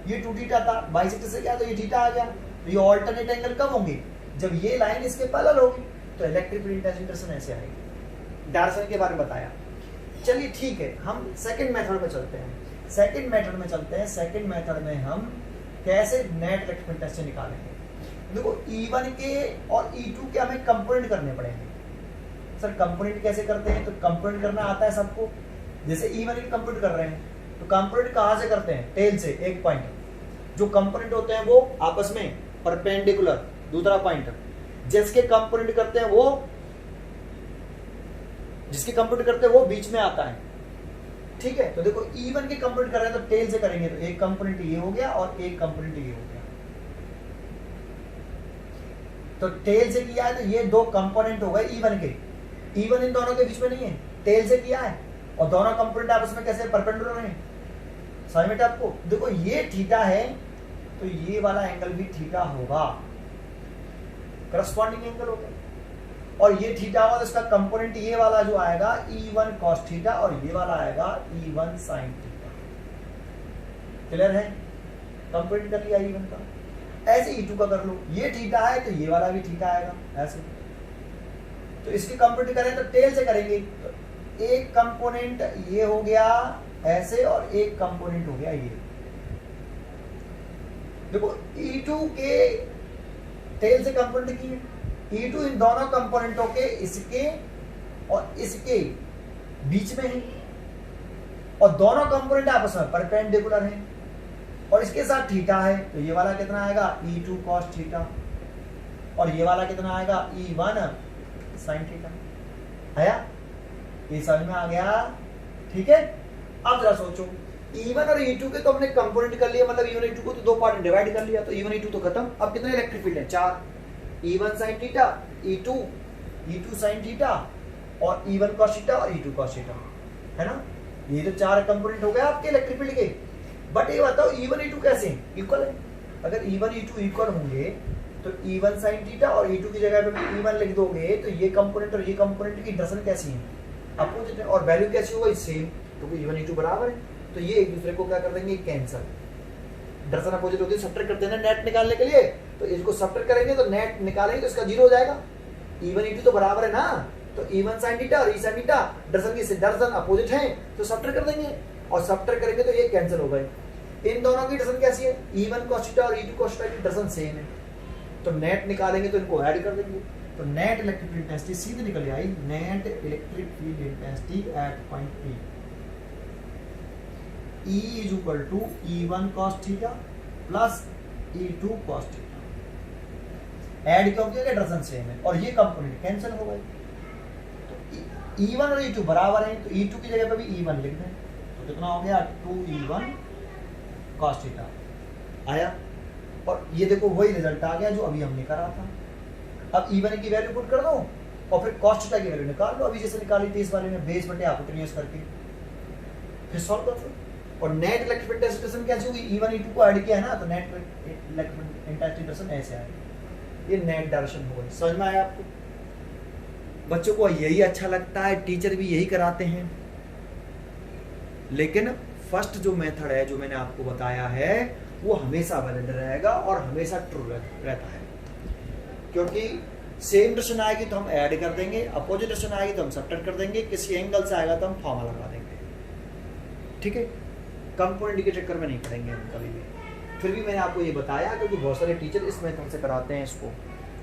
ये 2 थीटा था, बाइसेक्टर से क्या तो ये थीटा आ गया। तो ये ऑल्टरनेट एंगल कब होंगे, जब ये लाइन इसके पैरेलल होगी, तो इलेक्ट्रिक फील्ड इंटेंसिटी ऐसे आएगी। डार्सन के बारे में बताया। चलिए ठीक है, हम सेकंड मेथड में चलते हैं। सेकंड मेथड में हम कैसे नेट इलेक्ट्रिक इंटेंसिटी निकालेंगे। देखो E1 के और E2 के हमें कंपोनेंट करने पड़ेंगे, सर कंपोनेंट कैसे करते हैं? तो कंपोनेंट करना आता है सबको। जैसे E1 की कंपोनेंट कर रहे हैं तो कंपोनेंट कहाँ से करते हैं? टेल से, एक पॉइंट। जो कंपोनेंट होते हैं वो आपस में परपेंडिकुलर, दूसरा पॉइंट। जिसके कंपोनेंट करते हैं वो बीच में आता है, ठीक है। तो देखो E1 के कंपोनेंट कर रहे हैं तो टेल से करेंगे, तो एक कंपोनेंट ये हो गया और एक कंपोनेंट ये हो गया। तो टेल से किया है तो ये दो कंपोनेंट हो गए E1 के। E1 इन दोनों के बीच में नहीं है, टेल से किया है, और दोनों कंपोनेंट आपस में कैसे परपेंडिकुलर हैं। समझ में आपको? देखो ये थीटा है तो ये वाला एंगल भी थीटा होगा, करस्पॉन्डिंग एंगल होगा। और ये थीटा होगा तो इसका कंपोनेंट ये वाला जो आएगा E1 cos थीटा, और ये वाला आएगा E1 sin थीटा। क्लियर है? कंपोनेंट कर लिया E1 का। ऐसे E2 का कर लो, ये थीटा है तो ये वाला भी थीटा आएगा, ऐसे। तो इसकी कंपोनेंट करें तो टेल से करेंगे, तो एक कंपोनेंट ये हो गया ऐसे और एक कंपोनेंट हो गया ये। देखो E2 के टेल से कंपोनेंट की है, E2 इन दोनों कंपोनेंटों के, इसके और इसके बीच में है, और दोनों कंपोनेंट आपस में परपेंडिकुलर हैं, और इसके साथ थीटा है। तो ये वाला कितना आएगा? E2 cos थीटा, और ये वाला कितना आएगा? E1 sin theta. आया? ये समझ में आ गया? ठीक है। अब जरा सोचो, E1 और E2 के तो हमने कंपोनेंट कर लिया, मतलब E1 E2 को तो दो पार्ट डिवाइड कर लिया, तो E1 E2 तो खत्म। अब कितने इलेक्ट्रिक फील्ड है? 4। E1 sin theta, E2 sin theta, और E1 cos थीटा और E2 cos थीटा, है ना? ये तो 4 कंपोनेंट हो गए आपके इलेक्ट्रिक फील्ड के। बट ये बताओ E1 E2 कैसे इक्वल है? अगर E1 E2 इक्वल होंगे तो E1 sin थीटा और E2 की जगह पे E1 लिख दोगे, तो ये कंपोनेंट और ये कंपोनेंट की डायरेक्शन कैसी है? अपोजिट है, और वैल्यू कैसी होगी? सेम, क्योंकि E1 E2 बराबर है। तो ये एक दूसरे को क्या कर देंगे? कैंसल। डायरेक्शन अपोजिट होती है, सब्ट्रैक्ट करते हैं ना नेट निकालने के लिए, तो इसको सब्ट्रैक्ट करेंगे तो नेट निकालेंगे तो इसका 0 हो जाएगा। E1 E2 तो बराबर है ना, तो E1 sin थीटा और E sin theta direction opposite है, तो सब्ट्रैक्ट कर देंगे, और सब्ट्रैक्ट करेंगे तो ये कैंसिल हो गए। इन दोनों की डायरेक्शन कैसी है? E1 cos थीटा और E2 cos थीटा की डायरेक्शन सेम है, तो नेट निकालेंगे तो इनको ऐड कर देंगे, तो नेट इलेक्ट्रिक फील्ड इंटेंसिटी सीधे निकल आई। Net electric field intensity at point P E is equal to E1 cos theta plus E2 cos theta. Add क्यों किया? डायरेक्शन सेम है, और ये कंपोनेंट कैंसिल हो गए। तो E1 और E2 बराबर हैं, तो E2 की जगह पे भी E1 लिख दें, तो कितना हो गया? 2E1 cos थीटा आया। और ये देखो वही रिजल्ट आ गया जो अभी हमने करा था। अब E1 की वैल्यू पुट कर दो और फिर cos थीटा की वैल्यू निकाल लो, अभी जैसे निकाली थी इस वाले में, बेस बटे हाइपोटेन्यूज करके, फिर सॉल्व कर दो। और नेट इलेक्ट्रिक फील्ड इंटेंसिटी कैसे होगी? E1 E2 को ऐड किया है ना, तो नेट इलेक्ट्रिक इंटेंसिटी डायरेक्शन ऐसे आएगी। ये नेट डायरेक्शन हो गई। समझ में आया आपको? बच्चों को यही अच्छा लगता है, टीचर भी यही कराते हैं, लेकिन फर्स्ट जो मेथड है जो मैंने आपको बताया है वो हमेशा वैलिड रहेगा और हमेशा ट्रू रहता है, क्योंकि सेम डायरेक्शन आएगी तो हम ऐड कर देंगे, अपोजिट डायरेक्शन आएगी तो हम सब्ट्रैक्ट कर देंगे, किसी एंगल से आएगा तो हम फॉर्मूला लगा देंगे। ठीक है, कंपोनेंट के चक्कर में नहीं पड़ेंगे हम कभी भी। फिर भी मैंने आपको ये बताया क्योंकि बहुत सारे टीचर इस मेथड से कराते हैं इसको।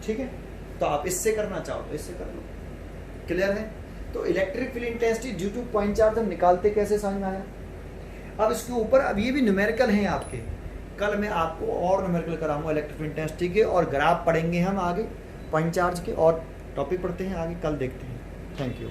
ठीक है, तो आप इससे करना चाहो तो इससे कर लो। क्लियर है? तो electric field intensity due to point charge हम निकालते कैसे समझ में आया। अब इसके ऊपर अब ये भी न्यूमेरिकल हैं आपके, कल मैं आपको और न्यूमेरिकल कराऊंगा इलेक्ट्रिक फील्ड इंटेंसिटी के, और ग्राफ पढ़ेंगे हम आगे पॉइंट चार्ज के, और टॉपिक पढ़ते हैं आगे, कल देखते हैं। Thank you.